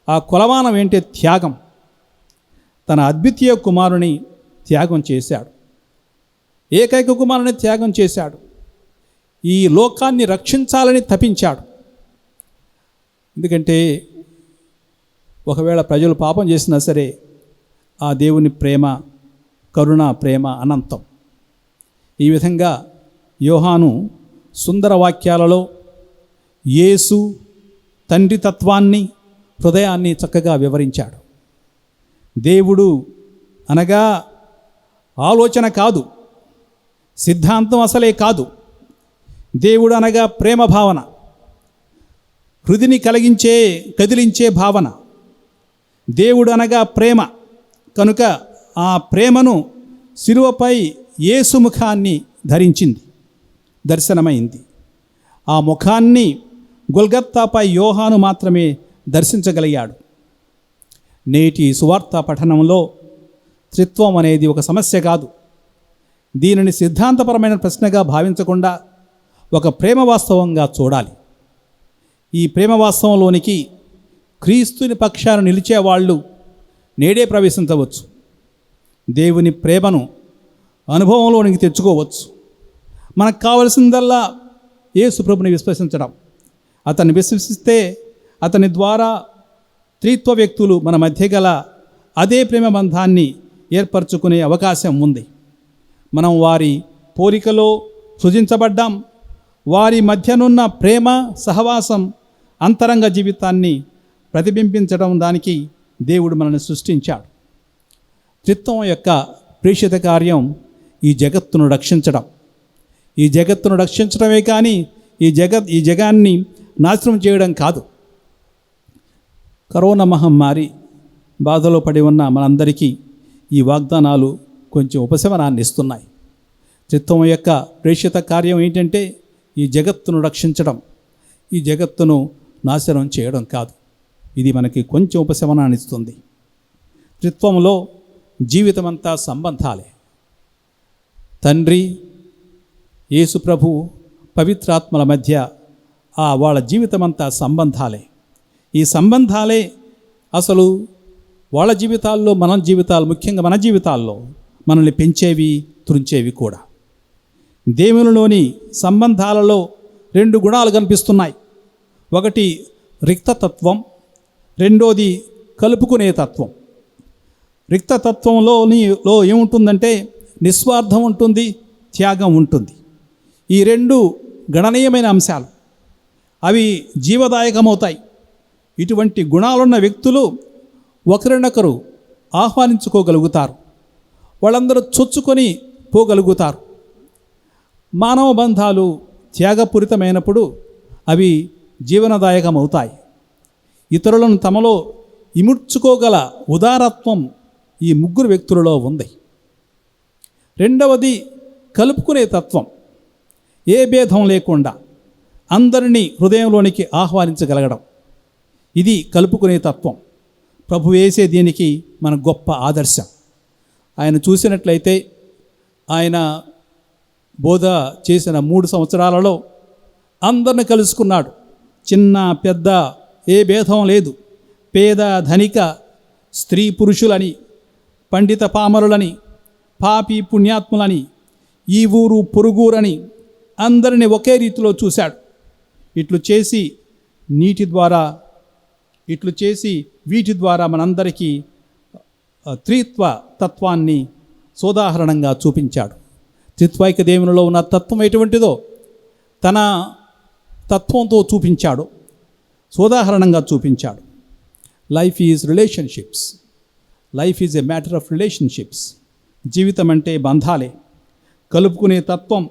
ఆ కొలమానం ఏంటి? త్యాగం. తన అద్వితీయ కుమారుని త్యాగం చేశాడు. ఏకైక కుమారుని త్యాగం చేశాడు. ఈ లోకాన్ని రక్షించాలని తపించాడు. ఎందుకంటే ఒకవేళ ప్రజలు పాపం చేసినా సరే ఆ దేవుని ప్రేమ, కరుణ, ప్రేమ అనంతం. ఈ విధంగా యోహాను సుందర వాక్యాలలో యేసు తండ్రి తత్వాన్ని, హృదయాన్ని చక్కగా వివరించాడు. దేవుడు అనగా ఆలోచన కాదు, సిద్ధాంతం అసలే కాదు. దేవుడు అనగా ప్రేమ భావన, హృదిని కదిలించే భావన. దేవుడు అనగా ప్రేమ కనుక ఆ ప్రేమను శిలువపై యేసు ముఖాన్ని ధరించింది, దర్శనమైంది. ఆ ముఖాన్ని గొల్గత్తాపై యోహాను మాత్రమే దర్శించగలిగాడు. నేటి సువార్త పఠనంలో త్రిత్వం అనేది ఒక సమస్య కాదు. దీనిని సిద్ధాంతపరమైన ప్రశ్నగా భావించకుండా ఒక ప్రేమ వాస్తవంగా చూడాలి. ఈ ప్రేమ వాస్తవంలోనికి క్రీస్తుని పక్షాన నిలిచేవాళ్ళు నేడే ప్రవేశించవచ్చు. దేవుని ప్రేమను అనుభవంలోనికి తెచ్చుకోవచ్చు. మనకు కావలసిందల్లా యేసు ప్రభుని విశ్వసించడం. అతన్ని విశ్వసిస్తే అతని ద్వారా త్రిత్వ వ్యక్తులు మన మధ్య గల అదే ప్రేమ బంధాన్ని ఏర్పరచుకునే అవకాశం ఉంది. మనం వారి పోలికలో సృజించబడ్డాం. వారి మధ్యనున్న ప్రేమ సహవాసం అంతరంగ జీవితాన్ని ప్రతిబింబించడం, దానికి దేవుడు మనల్ని సృష్టించాడు. త్రిత్వం యొక్క ప్రేషిత కార్యం ఈ జగత్తును రక్షించడం. ఈ జగత్తును రక్షించడమే కానీ ఈ జగాన్ని నాశనం చేయడం కాదు. కరోనా మహమ్మారి బాధలో పడి ఉన్న మనందరికీ ఈ వాగ్దానాలు కొంచెం ఉపశమనాన్ని ఇస్తున్నాయి. త్రిత్వం యొక్క ప్రేషిత కార్యం ఏంటంటే ఈ జగత్తును రక్షించడం, ఈ జగత్తును నాశనం చేయడం కాదు. ఇది మనకి కొంచెం ఉపశమనాన్ని ఇస్తుంది. త్రిత్వంలో జీవితమంతా సంబంధాలే. తండ్రి, యేసు ప్రభు, పవిత్రాత్మల మధ్య వాళ్ళ జీవితమంతా సంబంధాలే. ఈ సంబంధాలే అసలు వాళ్ళ జీవితాల్లో ముఖ్యంగా మన జీవితాల్లో మనల్ని పెంచేవి, తురించేవి కూడా. దేవునిలోని సంబంధాలలో 2 గుణాలు కనిపిస్తున్నాయి. ఒకటి రిక్తతత్వం, రెండోది కలుపుకునే తత్వం. రిక్తతత్వంలో ఏముంటుందంటే నిస్వార్థం ఉంటుంది, త్యాగం ఉంటుంది. ఈ 2 గణనీయమైన అంశాలు. అవి జీవదాయకమవుతాయి. ఇటువంటి గుణాలున్న వ్యక్తులు ఒకరినొకరు ఆహ్వానించుకోగలుగుతారు. వాళ్ళందరూ చొచ్చుకొని పోగలుగుతారు. మానవ బంధాలు త్యాగపూరితమైనప్పుడు అవి జీవనదాయకమవుతాయి. ఇతరులను తమలో ఇముడ్చుకోగల ఉదారత్వం ఈ 3 వ్యక్తులలో ఉంది. రెండవది కలుపుకునే తత్వం. ఏ భేదం లేకుండా అందరినీ హృదయంలోనికి ఆహ్వానించగలగడం. ఇది కలుపుకునే తత్వం. ప్రభు వేసే దీనికి మన గొప్ప ఆదర్శం. ఆయన చూసినట్లయితే ఆయన బోధ చేసిన 3 సంవత్సరాలలో అందరిని కలుసుకున్నాడు. చిన్న పెద్ద ఏ భేదం లేదు. పేద ధనిక, స్త్రీ పురుషులని, పండిత పామరులని, పాపి పుణ్యాత్ములని, ఈ ఊరు పొరుగురని అందరిని ఒకే రీతిలో చూశాడు. ఇట్లు చేసి వీటి ద్వారా మనందరికీ త్రిత్వ తత్వాన్ని సోదాహరణంగా చూపించాడు. త్రిత్వైక దేవునిలో ఉన్న తత్వం ఎటువంటిదో తన తత్వంతో చూపించాడు, సోదాహరణంగా చూపించాడు. Life is relationships. Life is a matter of relationships. జీవితం అంటే బంధాలే. కలుపుకునే తత్వం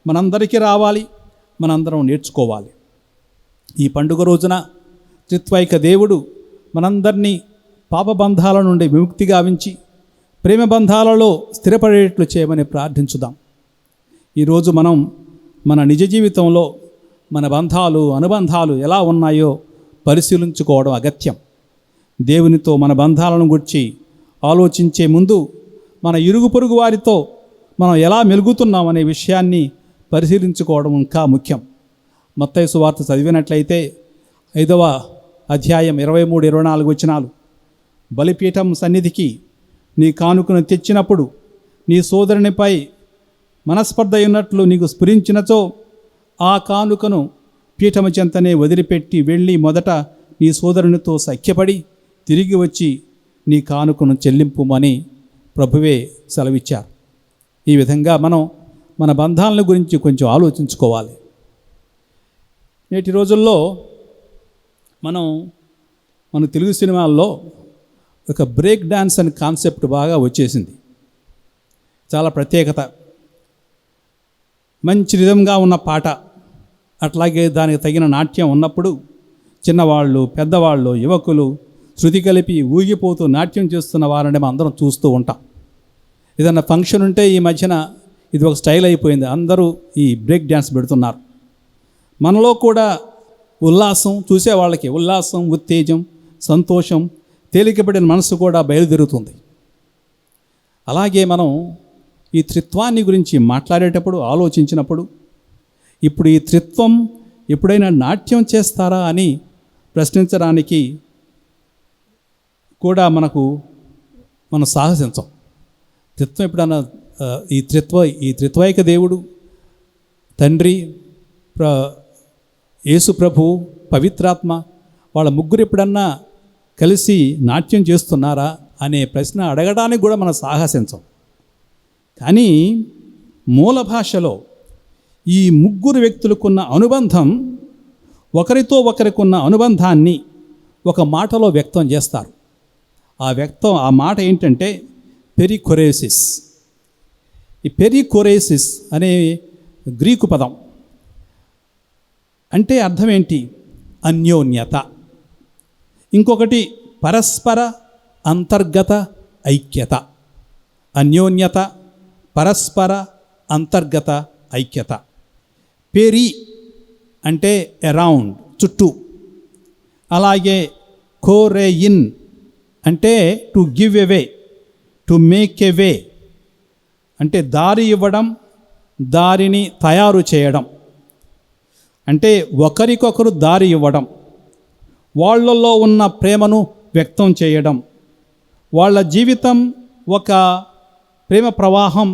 మనందరికీ రావాలి, మనందరం నేర్చుకోవాలి. ఈ పండుగ రోజున త్రిత్వైక దేవుడు మనందరినీ పాపబంధాల నుండి విముక్తి గావించి ప్రేమ బంధాలలో స్థిరపడేట్లు చేయమని ప్రార్థించుదాం. ఈరోజు మనం మన నిజ జీవితంలో మన బంధాలు, అనుబంధాలు ఎలా ఉన్నాయో పరిశీలించుకోవడం అగత్యం. దేవునితో మన బంధాలను గురించి ఆలోచించే ముందు మన ఇరుగు పొరుగు వారితో మనం ఎలా మెలుగుతున్నాం అనే విషయాన్ని పరిశీలించుకోవడం ఇంకా ముఖ్యం. మత్తయి సువార్త చదివినట్లయితే 5వ అధ్యాయం 23-24 వచనాలు. బలిపీఠం సన్నిధికి నీ కానుకను తెచ్చినప్పుడు నీ సోదరునిపై మనస్పర్ధ ఉన్నట్లు నీకు స్ఫురించినచో ఆ కానుకను పీఠము చెంతనే వదిలిపెట్టి వెళ్ళి మొదట నీ సోదరునితో సఖ్యపడి తిరిగి వచ్చి నీ కానుకను చెల్లింపుమని ప్రభువే సెలవిచ్చారు. ఈ విధంగా మనం మన బంధాలను గురించి కొంచెం ఆలోచించుకోవాలి. నేటి రోజుల్లో మన తెలుగు సినిమాల్లో ఒక బ్రేక్ డాన్స్ అనే కాన్సెప్ట్ బాగా వచ్చేసింది. చాలా ప్రత్యేకత. మంచి రిధంగా ఉన్న పాట, అట్లాగే దానికి తగిన నాట్యం ఉన్నప్పుడు చిన్నవాళ్ళు, పెద్దవాళ్ళు, యువకులు శృతి కలిపి ఊగిపోతూ నాట్యం చేస్తున్న వారిని మనం అందరం చూస్తూ ఉంటాం. ఏదన్నా ఫంక్షన్ ఉంటే ఈ మధ్యన ఇది ఒక స్టైల్ అయిపోయింది, అందరూ ఈ బ్రేక్ డ్యాన్స్ పెడుతున్నారు. మనలో కూడా ఉల్లాసం, చూసే వాళ్ళకి ఉల్లాసం, ఉత్తేజం, సంతోషం, తేలికపడిన మనసు కూడా బయలుదేరుతుంది. అలాగే మనం ఈ త్రిత్వాన్ని గురించి మాట్లాడేటప్పుడు, ఆలోచించినప్పుడు ఇప్పుడు ఈ త్రిత్వం ఎప్పుడైనా నాట్యం చేస్తారా అని ప్రశ్నించడానికి కూడా మనం సాహసించం. త్రిత్వం ఎప్పుడన్నా ఈ త్రిత్వైక దేవుడు, తండ్రి, యేసు ప్రభు, పవిత్రాత్మ, వాళ్ళ ముగ్గురు ఎప్పుడన్నా కలిసి నాట్యం చేస్తున్నారా అనే ప్రశ్న అడగడానికి కూడా మనం సాహసించం. కానీ మూల భాషలో ఈ ముగ్గురు వ్యక్తులకున్న అనుబంధం, ఒకరితో ఒకరికున్న అనుబంధాన్ని ఒక మాటలో వ్యక్తం చేస్తారు. ఆ మాట ఏంటంటే పెరికొరేసిస్. ఈ పెరికొరేసిస్ అనే గ్రీకు పదం అంటే అర్థం ఏంటి? అన్యోన్యత. ఇంకొకటి పరస్పర అంతర్గత ఐక్యత. అన్యోన్యత, పరస్పర అంతర్గత ఐక్యత. పెరి అంటే అరౌండ్, చుట్టూ. అలాగే కోరేయిన్ అంటే to give away, to make a way అంటే దారి ఇవ్వడం, దారిని తయారు చేయడం, అంటే ఒకరికొకరు దారి ఇవ్వడం, వాళ్ళల్లో ఉన్న ప్రేమను వ్యక్తం చేయడం. వాళ్ళ జీవితం ఒక ప్రేమ ప్రవాహం,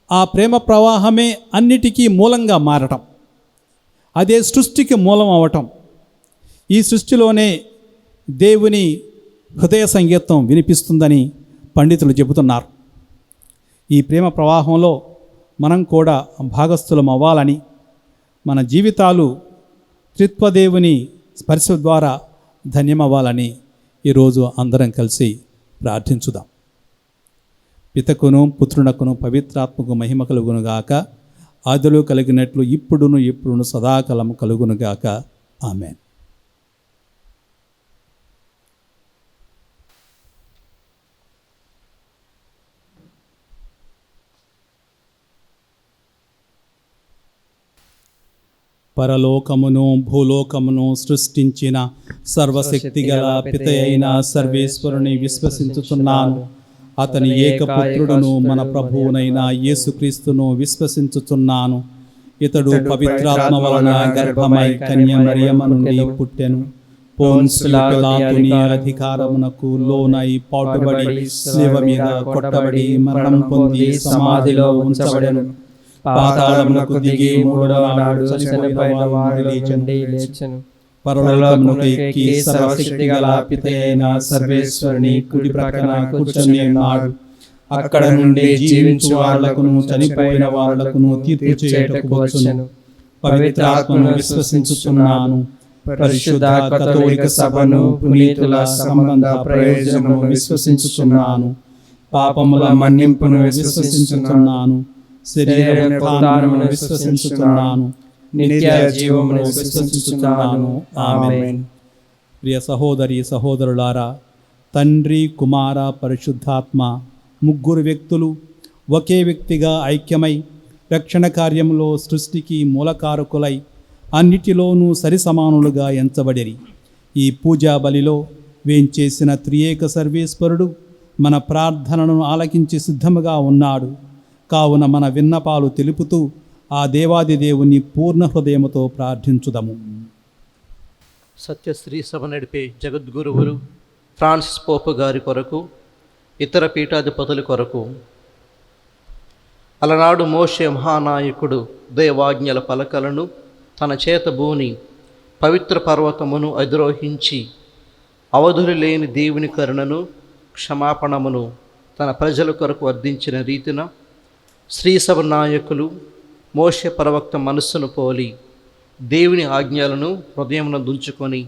ఆ ప్రేమ ప్రవాహమే అన్నిటికీ మూలంగా మారటం, అదే సృష్టికి మూలం అవటం. ఈ సృష్టిలోనే దేవుని హృదయ సంగీతం వినిపిస్తుందని పండితులు చెబుతున్నారు. ఈ ప్రేమ ప్రవాహంలో మనం కూడా భాగస్థులం అవ్వాలని, మన జీవితాలు త్రిత్వదేవుని స్పర్శ ద్వారా ధన్యమవ్వాలని ఈరోజు అందరం కలిసి ప్రార్థించుదాం. పితకును, పుత్రునకును, పవిత్రాత్మకు మహిమ కలుగునుగాక. ఆదిలో కలిగినట్లు ఇప్పుడును సదాకాలం కలుగునుగాక. ఆమేన్. పరలోకమును భూలోకమును సృష్టించిన సర్వశక్తిగల పితయైన సర్వేశ్వరుని విశ్వసించుచున్నాను. అతని ఏకపుత్రుడును మన ప్రభువునైన యేసుక్రీస్తును విశ్వసించుచున్నాను. ఇతడు పవిత్రాత్మ వలన గర్భమై కన్య మరియమ్మ నుండి పుట్టెను. పోన్సు పిలాతుని అధికారమునకు లోనై పాటుబడి శిలువ మీద కొట్టబడి మరణం పొంది సమాధిలో ఉంచబడెను. పాతాళమునకు దిగి మూడవ నాడు చనిపోయిన వారిలో నుండి లేచెను. పరలోకమునకు ఎక్కి సర్వశక్తిగల పితయైన సర్వేశ్వరుని కుడి ప్రక్కన కూర్చుని ఉన్నాడు. అక్కడ నుండి జీవించు వాళ్లకును చనిపోయిన వాళ్లకును తీర్పు చేయుటకు వచ్చును. పవిత్రాత్మను విశ్వసించుచున్నాను. పరిశుద్ధ కథోలిక సభను, పునీతుల సంబంధ ప్రయోజనము విశ్వసించుచున్నాను. పాపముల మన్నింపును విశ్వసించుచున్నాను. శరీర పునరుద్ధానమును విశ్వసించుచున్నాను. నిత్య జీవమును విశ్వసించుచున్నాను. ఆమేన్. ప్రియ సహోదరి సహోదరులారా, తండ్రి, కుమార, పరిశుద్ధాత్మ ముగ్గురు వ్యక్తులు ఒకే వ్యక్తిగా ఐక్యమై రక్షణ కార్యంలో సృష్టికి మూలకారకులై అన్నిటిలోనూ సరిసమానులుగా ఎంచబడిరి. ఈ పూజా బలిలో వేంచేసిన త్రియేక సర్వేశ్వరుడు మన ప్రార్థనను ఆలకించి సిద్ధముగా ఉన్నాడు. కావున మన విన్నపాలు తెలుపుతూ ఆ దేవాది దేవుని పూర్ణ హృదయముతో ప్రార్థించుదము. సత్యశ్రీ సభ నడిపే జగద్గురువులు ఫ్రాన్సిస్ పోపు గారి కొరకు, ఇతర పీఠాధిపతుల కొరకు, అలనాడు మోషే మహానాయకుడు దేవాజ్ఞల పలకలను తన చేత బూని పవిత్ర పర్వతమును అధిరోహించి అవధులు లేని దేవుని కరుణను, క్షమాపణమును తన ప్రజల కొరకు వర్ధించిన రీతిన శ్రీసభ నాయకులు మోషే ప్రవక్త మనస్సును పోలి దేవుని ఆజ్ఞలను హృదయమున దుంచుకొని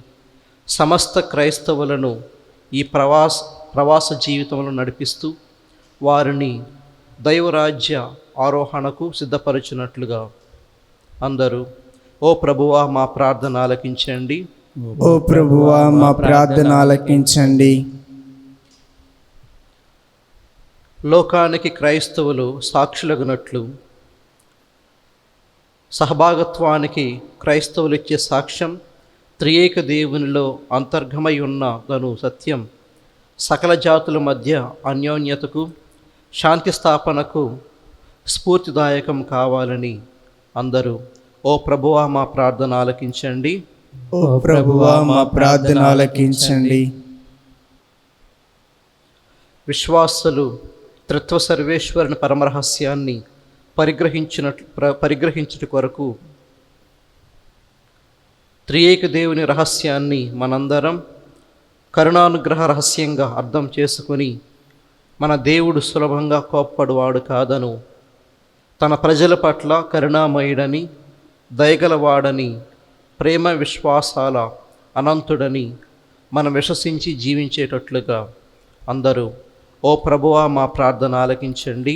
సమస్త క్రైస్తవులను ఈ ప్రవాస జీవితంలో నడిపిస్తూ వారిని దైవరాజ్య ఆరోహణకు సిద్ధపరచునట్లుగా. అందరూ ఓ ప్రభువా మా ప్రార్థన ఆలకించండి. ఓ ప్రభువా మా ప్రార్థన ఆలకించండి. లోకానికి క్రైస్తవులు సాక్షులగునట్లు సహభాగత్వానికి క్రైస్తవులు ఇచ్చే సాక్ష్యం త్రియేక దేవునిలో అంతర్గమై ఉన్నదను సత్యం సకల జాతుల మధ్య అన్యోన్యతకు శాంతి స్థాపనకు స్ఫూర్తిదాయకం కావాలని అందరూ ఓ ప్రభువా మా ప్రార్థన ఆలకించండి. ఓ ప్రభువా మా ప్రార్థన ఆలకించండి. విశ్వాసులు త్రిత్వ సర్వేశ్వరుని పరమరహస్యాన్ని పరిగ్రహించుట కొరకు త్రియేక దేవుని రహస్యాన్ని మనందరం కరుణానుగ్రహ రహస్యంగా అర్థం చేసుకుని మన దేవుడు సులభంగా కోప్పడువాడు కాదను, తన ప్రజల పట్ల కరుణామయుడని, దయగలవాడని, ప్రేమ విశ్వాసాల అనంతుడని మనం విశ్వసించి జీవించేటట్లుగా అందరూ ఓ ప్రభువా మా ప్రార్థన ఆలకించండి.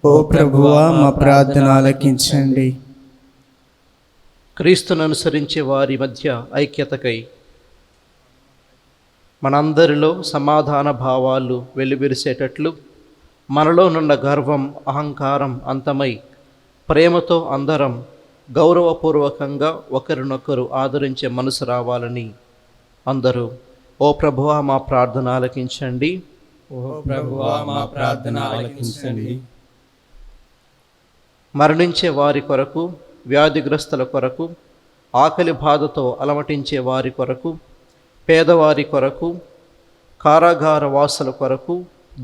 ఓ ప్రభువా మా ప్రార్థన ఆలకించండి. క్రీస్తును అనుసరించే వారి మధ్య ఐక్యతకై మనందరిలో సమాధాన భావాలు వెలువరిసేటట్లు మనలో నున్న గర్వం అహంకారం అంతమై ప్రేమతో అందరం గౌరవపూర్వకంగా ఒకరినొకరు ఆదరించే మనసు రావాలని అందరూ ఓ ప్రభువా మా ప్రార్థన ఆలకించండి. ఓ ప్రభువా మా ప్రార్థన ఆలకించండి. మరణించే వారి కొరకు, వ్యాధిగ్రస్తుల కొరకు, ఆకలి బాధతో అలమటించే వారి కొరకు, పేదవారి కొరకు, కారాగార వాసుల కొరకు,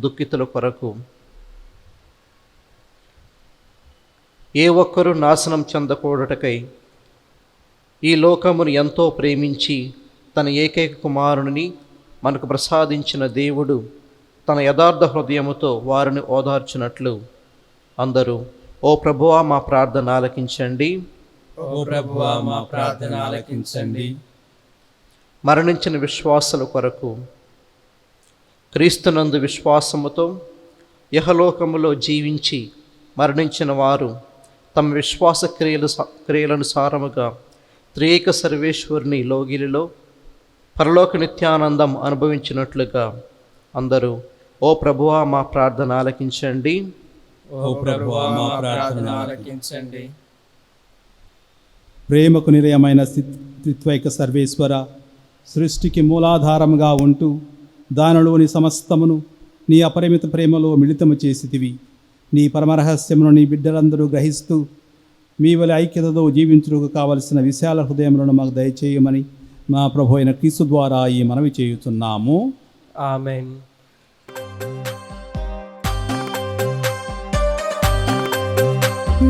దుఃఖితుల కొరకు, ఏ ఒక్కరూ నాశనం చెందకూడటకై ఈ లోకమును ఎంతో ప్రేమించి తన ఏకైక కుమారుని మనకు ప్రసాదించిన దేవుడు తన యథార్థ హృదయముతో వారిని ఓదార్చినట్లు అందరూ ఓ ప్రభువా మా ప్రార్థన ఆలకించండి. ఓ ప్రభువా మా ప్రార్థన ఆలకించండి. మరణించిన విశ్వాసుల కొరకు, క్రీస్తునందు విశ్వాసముతో యహలోకములో జీవించి మరణించిన వారు తమ విశ్వాస క్రియలనుసారముగా త్రియేక సర్వేశ్వరుని లోగిలిలో పరలోక నిత్యానందం అనుభవించినట్లుగా అందరూ ఓ ప్రభువా మా ప్రార్థన ఆలకించండి. ఓ ప్రభువా మా ప్రార్థన ఆలకించండి. ప్రేమకు నిలయమైన త్రిత్వైక సర్వేశ్వర, సృష్టికి మూలాధారముగా ఉంటూ దానిలోని సమస్తమును నీ అపరిమిత ప్రేమలో మిళితము చేసితివి. నీ పరమరహస్యమును నీ బిడ్డలందరూ గ్రహిస్తూ మీ వలె ఐక్యతతో జీవించుటకు కావలసిన విశాల హృదయములను మాకు దయచేయమని మా ప్రభు అయిన క్రీస్తు ద్వారా ఈ మనవి చేయుచున్నాము. ఆమేన్.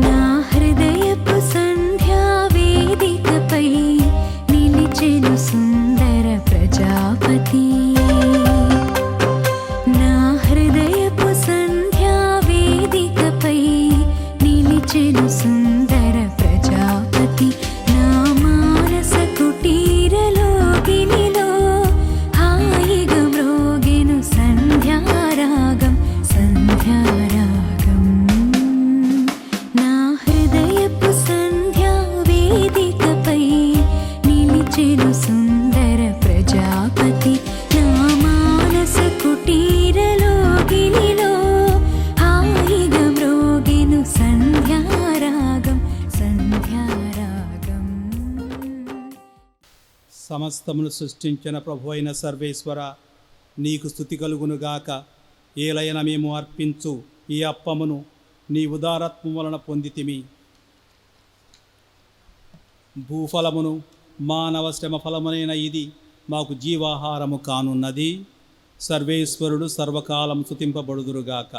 నా హృదయపు సంధ్యా వేదికపై నిలిచెను సుందర ప్రజాపతి. నా హృదయపు సంధ్యా వేదికపై నిలిచెను సుందర ప్రజాపతి. నా మానస కుటీరలోగినిలో హాయిగా మ్రోగెను సంధ్యారాగం సంధ్యారాగం. నా హృదయపు సంధ్యా వేదికపై నిలిచెను సుందర ప్రజాపతి. నా మానస కుటీరలోగినిలో హాయిగా మ్రోగెను సంధ్యారాగం సంధ్యారాగం. సమస్తమును సృష్టించిన ప్రభు అయిన సర్వేశ్వర, నీకు స్తుతి కలుగునుగాక. ఏలైన మేము అర్పించు ఈ అప్పమును నీ ఉదారత్వం వలన పొందితిమి. భూఫలమును మానవ శ్రమ ఫలమునైన ఇది మాకు జీవాహారము కానున్నది. సర్వేశ్వరుడు సర్వకాలం స్తుతింపబడుదురుగాక.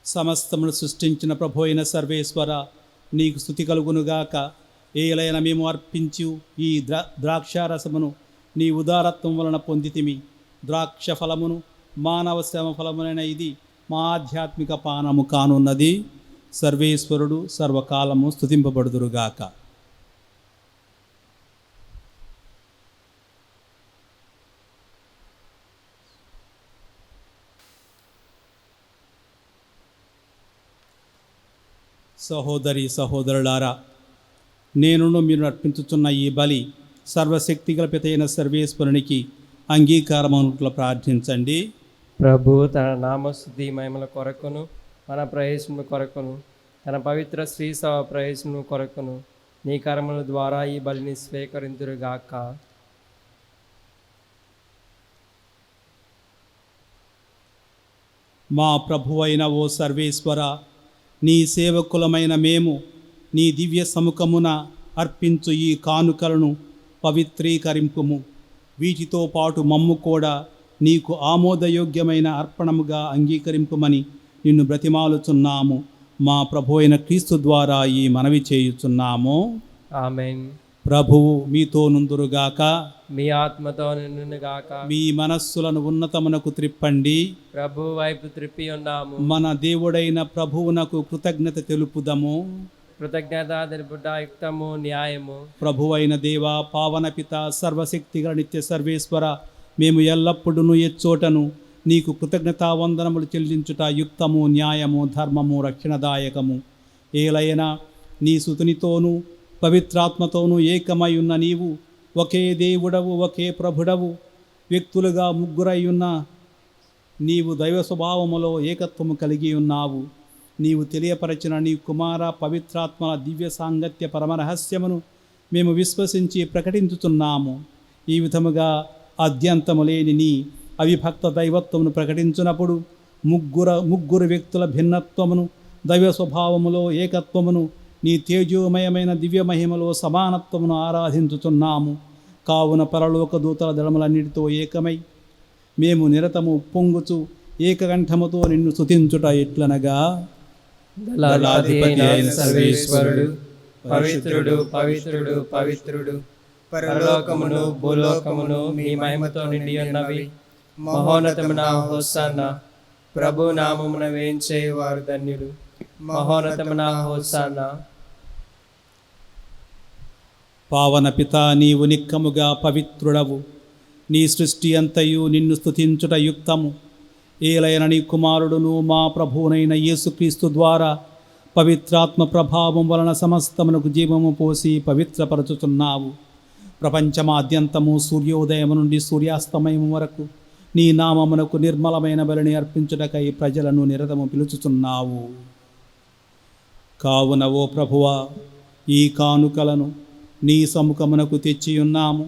సమస్తమును సృష్టించిన ప్రభు అయిన సర్వేశ్వర, నీకు స్తుతి కలుగునుగాక. ఏలైన మేము అర్పించు ఈ ద్రాక్షారసమును నీ ఉదారత్వం వలన పొందితిమి. ద్రాక్ష ఫలమును మానవ శ్రమ ఫలమునైన ఇది మా ఆధ్యాత్మిక పానము కానున్నది. సర్వేశ్వరుడు సర్వకాలము స్తుతింపబడుదురుగాక. సహోదరి సహోదరులారా, నేను మీరు అర్పించుచున్న ఈ బలి సర్వశక్తిగల పితైన సర్వేశ్వరునికి అంగీకారమనుట్ల ప్రార్థించండి. ప్రభు తన నామస్తుతి మహిమల కొరకును మన ప్రయోజనము కొరకును తన పవిత్ర శ్రీ సభ ప్రయోజనము కొరకును నీ కర్మల ద్వారా ఈ బలిని స్వీకరించురుగాక. మా ప్రభువైన ఓ సర్వేశ్వర, నీ సేవకులమైన మేము నీ దివ్య సముఖమున అర్పించు ఈ కానుకలను పవిత్రీకరింపుము. వీటితో పాటు మమ్ము కూడా నీకు ఆమోదయోగ్యమైన అర్పణముగా అంగీకరింపుమని నిన్ను బ్రతిమాలుచున్నాము. మా ప్రభు అయిన క్రీస్తు ద్వారా ఈ మనవి చేయుచున్నాము. ఆమేన్. ప్రభువు మీతో నుందురుగాక. మీ ఆత్మతో నిన్నుగాక. మీ మనస్సులను ఉన్నతమునకు త్రిప్పండి. ప్రభు వైపు త్రిప్పి ఉన్నాము. మన దేవుడైన ప్రభువునకు కృతజ్ఞత తెలుపుదము. కృతజ్ఞత తెలుపుట యుక్తము, న్యాయము. ప్రభువైన దేవ, పావన పిత, సర్వశక్తిగల నిత్య సర్వేశ్వర, మేము ఎల్లప్పుడూ ఎచ్చోటను నీకు కృతజ్ఞతావందనములు చెల్లించుట యుక్తము, న్యాయము, ధర్మము, రక్షణదాయకము. ఏలైనా నీ సుతునితోనూ పవిత్రాత్మతోనూ ఏకమై ఉన్న నీవు ఒకే దేవుడవు, ఒకే ప్రభుడవు. వ్యక్తులుగా ముగ్గురై ఉన్న నీవు దైవ స్వభావములో ఏకత్వము కలిగి ఉన్నావు. నీవు తెలియపరచిన నీ కుమార పవిత్రాత్మల దివ్య సాంగత్య పరమరహస్యమును మేము విశ్వసించి ప్రకటించుతున్నాము. ఈ విధముగా అద్యంతము లేని నీ అవిభక్త దైవత్వమును ప్రకటించినప్పుడు ముగ్గురు వ్యక్తుల భిన్నత్వమును, దైవ స్వభావములో ఏకత్వమును, నీ తేజోమయమైన దివ్య మహిమలో సమానత్వమును ఆరాధించుతున్నాము. కావున పరలోక దూతల దళములన్నిటితో ఏకమై మేము నిరతము పొంగుచు ఏకకంఠముతో నిన్ను స్తుతించుట ఎట్లనగా, దళాధిపతి అయిన సర్వేశ్వరుడు పవిత్రుడు, పవిత్రుడు, పవిత్రుడు. పరలోకమును భూలోకమును మీ మహిమతో నిండి ఉన్నవి. మహోన్నతమున హోసన్నా. ప్రభు నామమున వేంచే వారు ధన్యులు. మహోన్నతమున హోసన్నా. పావన పిత, నీవు నిక్కముగా పవిత్రుడవు. నీ సృష్టి అంతయు నిన్ను స్తుతించుట యుక్తము. ఏలైన నీ కుమారుడును మా ప్రభువునైన యేసుక్రీస్తు ద్వారా పవిత్రాత్మ ప్రభావం వలన సమస్తమునకు జీవము పోసి పవిత్రపరచుచున్నావు. ప్రపంచమాద్యంతము సూర్యోదయము నుండి సూర్యాస్తమయం వరకు నీ నామమునకు నిర్మలమైన బలిని అర్పించుటకై ప్రజలను నిరతము పిలుచుచున్నావు. కావున ఓ ప్రభువా, ఈ కానుకలను నీ సముఖమునకు తెచ్చియున్నాము.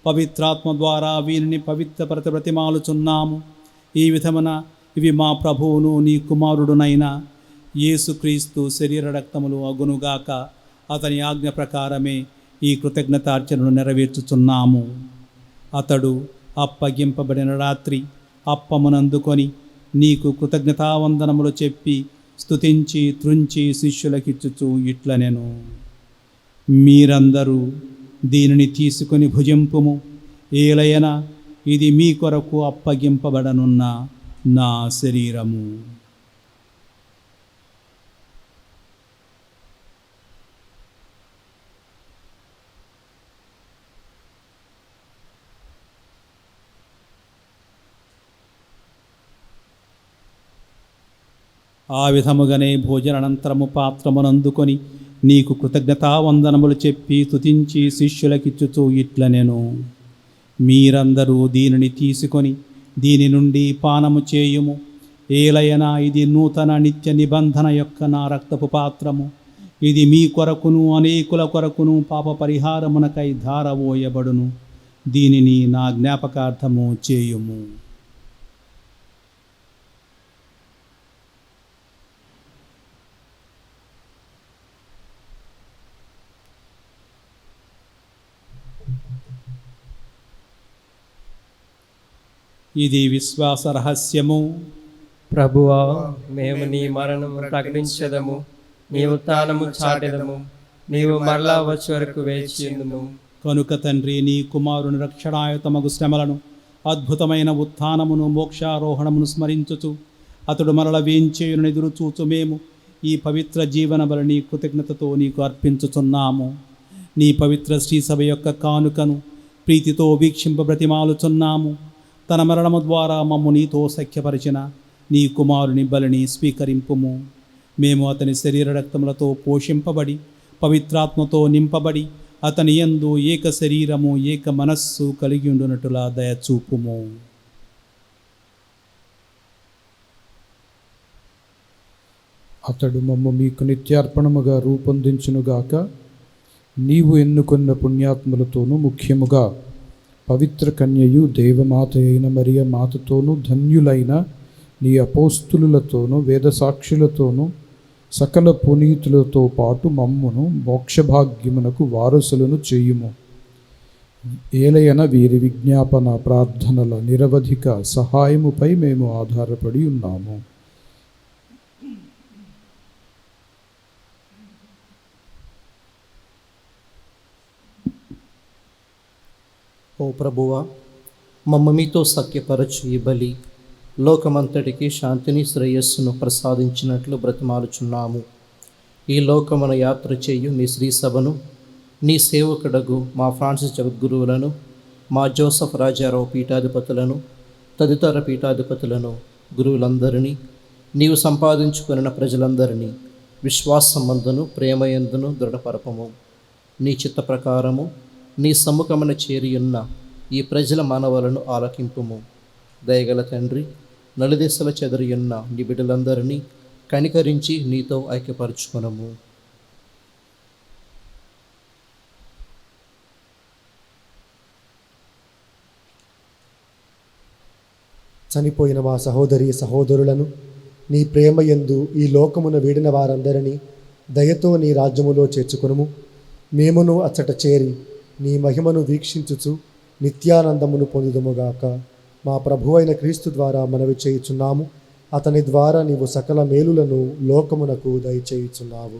పవిత్రాత్మ ద్వారా వీరిని పవిత్రపరత బ్రతిమాలుచున్నాము. ఈ విధమున ఇవి మా ప్రభువును నీ కుమారుడునైన యేసుక్రీస్తు శరీర రక్తములు అగునుగాక. అతని ఆజ్ఞ ప్రకారమే ఈ కృతజ్ఞతార్చనను నెరవేర్చుచున్నాము. అతడు అప్పగింపబడిన రాత్రి అప్పమునందుకొని నీకు కృతజ్ఞతావందనములు చెప్పి స్తుతించి త్రుంచి శిష్యులకిచ్చుచు ఇట్లనెను, మీరందరూ దీనిని తీసుకొని భుజింపుము. ఏలయన ఇది మీ కొరకు అప్పగింపబడనున్న నా శరీరము. ఆ విధముగానే భోజనానంతరము పాత్రమునందుకొని నీకు కృతజ్ఞతావందనములు చెప్పి స్తుతించి శిష్యులకిచ్చుచూ ఇట్లనెను, మీరందరూ దీనిని తీసుకొని దీని నుండి పానము చేయుము. ఏలయనా ఇది నూతన నిత్య నిబంధన యొక్క నా రక్తపు పాత్రము. ఇది మీ కొరకును అనేకుల కొరకును పాప పరిహారమునకై ధారవోయబడును. దీనిని నా జ్ఞాపకార్థము చేయుము. ఇది విశ్వాస రహస్యము. ప్రభువా, మేము నీ మరణము ప్రకటించదము, నీ ఉత్థానము చాటెదము. నీవు మరలా వచ్చే వరకు వేచియుందుము. కనుక తండ్రి, నీ కుమారుని రక్షణాయుతమగు శ్రమలను, అద్భుతమైన ఉత్థానమును, మోక్షారోహణమును స్మరించుచు అతడు మరల వేంచేయును ఎదురు చూచు మేము ఈ పవిత్ర జీవన బలిని కృతజ్ఞతతో నీకు అర్పించుచున్నాము. నీ పవిత్ర శ్రీసభ యొక్క కానుకను ప్రీతితో వీక్షింప బ్రతిమాలుచున్నాము. తన మరణము ద్వారా మమ్ము నీతో సఖ్యపరిచిన నీ కుమారుని బలిని స్వీకరింపుము. మేము అతని శరీర రక్తములతో పోషింపబడి పవిత్రాత్మతో నింపబడి అతని యందు ఏక శరీరము ఏక మనస్సు కలిగి ఉండునట్టులా దయచూపుము. అతడు మమ్ము మీకు నిత్యార్పణముగా రూపొందించునుగాక. నీవు ఎన్నుకొన్న పుణ్యాత్ములతోనూ ముఖ్యముగా పవిత్ర కన్యయు దేవమాత అయిన మరియ మాతతోనూ ధన్యులైన నీ అపోస్తులులతోనూ వేదసాక్షులతోనూ సకల పునీతులతో పాటు మమ్మును మోక్షభాగ్యమునకు వారసులను చేయుము. ఏలయన వీరి విజ్ఞాపన ప్రార్థనల నిరవధిక సహాయముపై మేము ఆధారపడి ఉన్నాము. ఓ ప్రభువా, మమ్మ మీతో సఖ్యపరచు ఈ బలి లోకమంతటికి శాంతిని శ్రేయస్సును ప్రసాదించినట్లు బ్రతిమాలుచున్నాము. ఈ లోకమున యాత్ర చేయు నీ శ్రీ సభను, నీ సేవకుడగు మా ఫ్రాన్సిస్ జగద్గురువులను, మా జోసఫ్ రాజారావు పీఠాధిపతులను, తదితర పీఠాధిపతులను, గురువులందరినీ, నీవు సంపాదించుకున్న ప్రజలందరినీ విశ్వాసమందును ప్రేమయందును దృఢపరపము. నీ చిత్త ప్రకారము నీ సమ్ముఖమున చేరియున్న ఈ ప్రజల మానవులను ఆలకింపుము. దయగల తండ్రి, నలుదిశల చెదరియున్న నీ బిడ్డలందరినీ కనికరించి నీతో ఐక్యపరచుకొనము. చనిపోయిన మా సహోదరి సహోదరులను నీ ప్రేమయందు ఈ లోకమున వీడిన వారందరినీ దయతో నీ రాజ్యములో చేర్చుకొనుము. మేమును అచ్చట చేరి నీ మహిమను వీక్షించుచు నిత్యానందమును పొందుదుముగాక. మా ప్రభువైన క్రీస్తు ద్వారా మనవి చేయుచున్నాము. అతని ద్వారా నీవు సకల మేలులను లోకమునకు దయచేయుచున్నావు.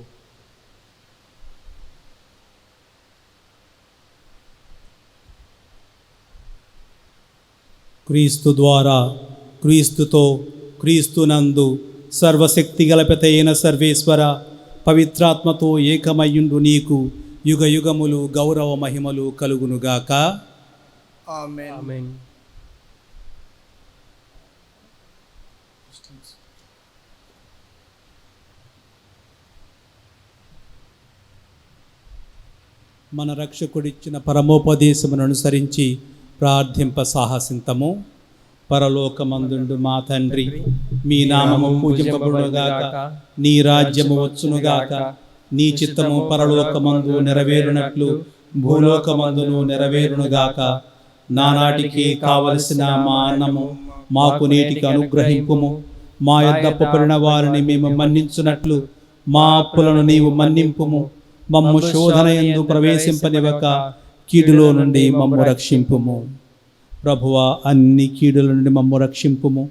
క్రీస్తు ద్వారా, క్రీస్తుతో, క్రీస్తునందు సర్వశక్తి గలపెతైన సర్వేశ్వర పవిత్రాత్మతో ఏకమయ్యుండు నీకు యుగ యుగములు గౌరవ మహిమలు కలుగునుగాక. ఆమేన్. ఆమేన్. మన రక్షకుడిచ్చిన పరమోపదేశమును అనుసరించి ప్రార్థింప సాహసింతము. పరలోకమందుండు మా తండ్రి, మీ నామము పూజింపబడునుగాక, నీ రాజ్యము వచ్చునుగాక, నీ చిత్తము పరలోకమందు నెరవేరునట్లు భూలోకమందును నెరవేరునుగాక. నానాటికి కావలసిన మా అన్నము మాకు నేటికి అనుగ్రహింపుము. మా యొద్ద అప్పుపడిన వారిని మేము మన్నించున్నట్లు మా అప్పులను నీవు మన్నింపుము. మమ్ము శోధనయందు ప్రవేశింపనివ్వక కీడులో నుండి మమ్ము రక్షింపుము. ప్రభువా, అన్ని కీడుల నుండి మమ్ము రక్షింపుము.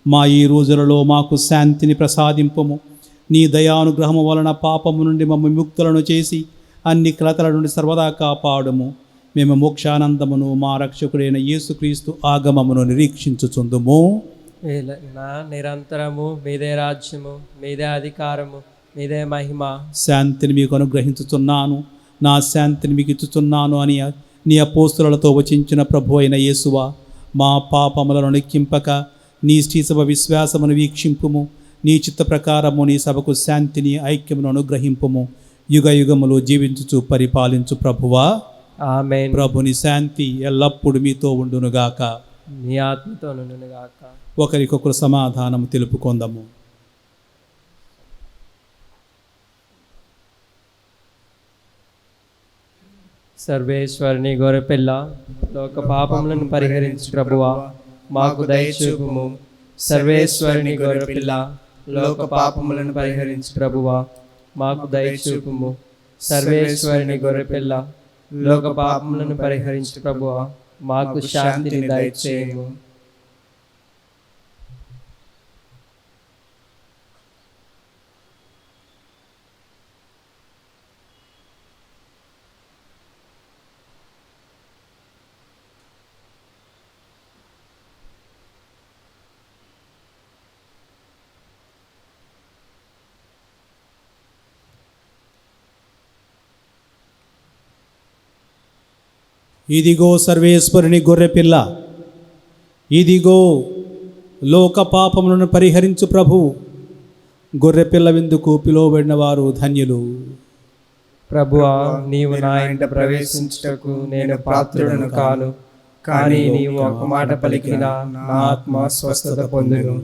మా ఈ రోజులలో మాకు శాంతిని ప్రసాదింపుము. నీ దయానుగ్రహము వలన పాపము నుండి మమ్ము విముక్తులను చేసి అన్ని కలతల నుండి సర్వదా కాపాడుము. మేము మోక్షానందమును మా రక్షకుడైన యేసుక్రీస్తు ఆగమమును నిరీక్షించుచుందుము. నా నిరంతరము మీదే రాజ్యము, మీదే అధికారము, మీదే మహిమ. శాంతిని మీకు అనుగ్రహించుచున్నాను, నా శాంతిని మీకు ఇచ్చుచున్నాను అని నీ అపోస్తులతో వచించిన ప్రభు అయిన యేసువా, మా పాపములను లెక్కింపక నీ శ్రీసభ విశ్వాసమును వీక్షింపుము. నీ చిత్త ప్రకారము నీ సభకు శాంతిని ఐక్యమును అనుగ్రహింపుము. యుగ యుగములు జీవించుచు పరిపాలించు ప్రభువా. ఆమేన్. ప్రభుని శాంతి ఎల్లప్పుడూ మీతో ఉండునుగాక. నీ ఆత్మతో నుండునుగాక. ఒకరికొకరు సమాధానము తెలుపుకొందము. సర్వేశ్వరుని గొర్రెపిల్ల, లోక పాపములను పరిహరించు ప్రభువా, మాకు దయచూపుము. సర్వేశ్వరుని గొర్రెపిల్ల, లోక పాపములను పరిహరించు ప్రభువా, మాకు దయచూపుము. సర్వేశ్వరుని గొర్రెపిల్ల, లోక పాపములను పరిహరించు ప్రభువా, మాకు శాంతిని దయచేయము. ఇదిగో సర్వేశ్వరుని గొర్రెపిల్ల, ఇదిగో లోక పాపములను పరిహరించు ప్రభువు. గొర్రెపిల్ల విందుకు పిలువబడిన వారు ధన్యులు. ప్రభువా, నీవు నా ఇంట ప్రవేశించుటకు నేను పాత్రుడను కాను, కానీ నీవు ఒక మాట పలికిన నా ఆత్మ స్వస్థత పొందును.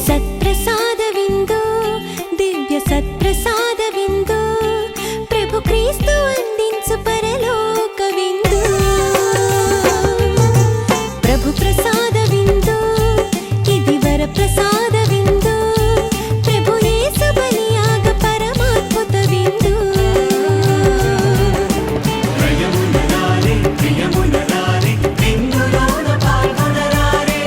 సత్ప్రసాద విందు, దివ్య సత్ప్రసాద విందు, ప్రభు క్రీస్తు అందించు పరలోక విందు. ప్రభు ప్రసాద విందు, ఇది వర ప్రసాద విందు, ప్రభు యేసు బలియాగ పరమాద్భుత విందు. ప్రియమునరారే ప్రియమునరారే విందులోన పాల్గొనరారే.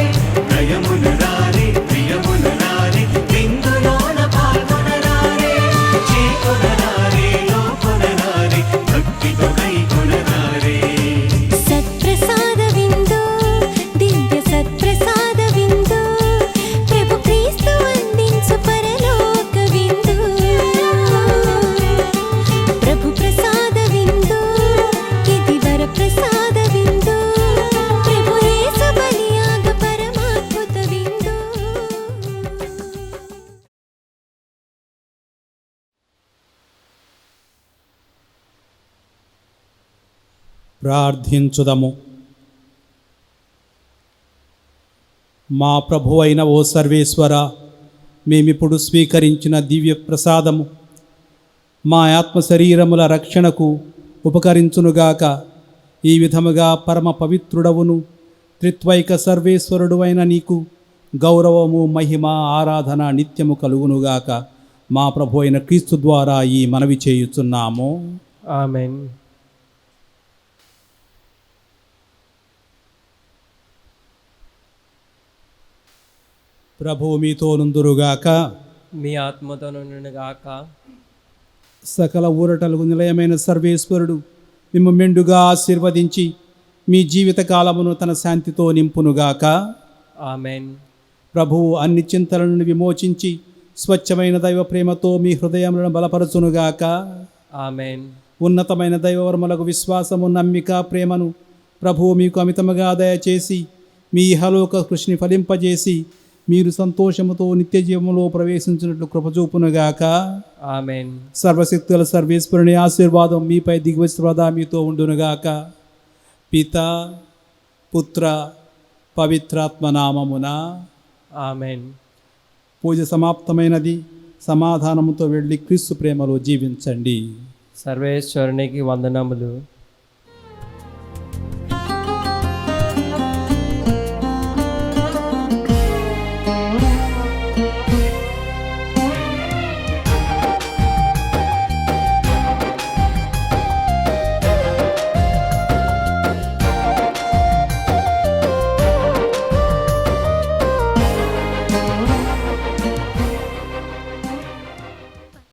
ప్రియమునరారే ప్రియమునరారే విందులోన పాల్గొనరారే. చేకొనరారే లోకొనరారే భక్తితో కైకొనరారే. సత్ప్రసాద విందు, దివ్య సత్ప్రసాద విందు, ప్రభు క్రీస్తు అందించు పరలోక విందు. ప్రభు ప్రసాద విందు, ఇది వర ప్రసాద విందు, ప్రభు యేసు బలియాగ పరమాద్భుత విందు. ప్రార్థించుదము. మా ప్రభు అయిన ఓ సర్వేశ్వర, మేమిప్పుడు స్వీకరించిన దివ్య ప్రసాదము మా ఆత్మ శరీరముల రక్షణకు ఉపకరించునుగాక. ఈ విధముగా పరమ పవిత్రుడవును త్రిత్వైక సర్వేశ్వరుడు అయిన నీకు గౌరవము, మహిమ, ఆరాధన నిత్యము కలుగునుగాక. మా ప్రభు అయిన క్రీస్తు ద్వారా ఈ మనవి చేయుచున్నాము. ఆమెన్. ప్రభువు మీతో నుందురుగాక. మీ ఆత్మతో నుండుగాక. సకల ఊరటలకు నిలయమైన సర్వేశ్వరుడు మిమ్ము మెండుగా ఆశీర్వదించి మీ జీవిత కాలమును తన శాంతితో నింపునుగాక. ఆమెన్. ప్రభువు అన్ని చింతలను విమోచించి స్వచ్ఛమైన దైవ ప్రేమతో మీ హృదయములను బలపరచునుగాక. ఆమెన్. ఉన్నతమైన దైవవర్మలకు విశ్వాసము, నమ్మిక, ప్రేమను ప్రభువు మీకు అమితముగా దయచేసి మీ ఇహలోక కృషిని ఫలింపజేసి మీరు సంతోషముతో నిత్య జీవములో ప్రవేశించినట్లు కృపచూపునుగాక. ఆమెన్. సర్వశక్తుల సర్వేశ్వరుని ఆశీర్వాదం మీపై దిగ్వశ్రదా మీతో ఉండునుగాక. పిత, పుత్ర, పవిత్రాత్మ నామమున ఆమెన్. పూజ సమాప్తమైనది. సమాధానముతో వెళ్ళి క్రీస్తు ప్రేమలో జీవించండి. సర్వేశ్వరునికి వందనములు.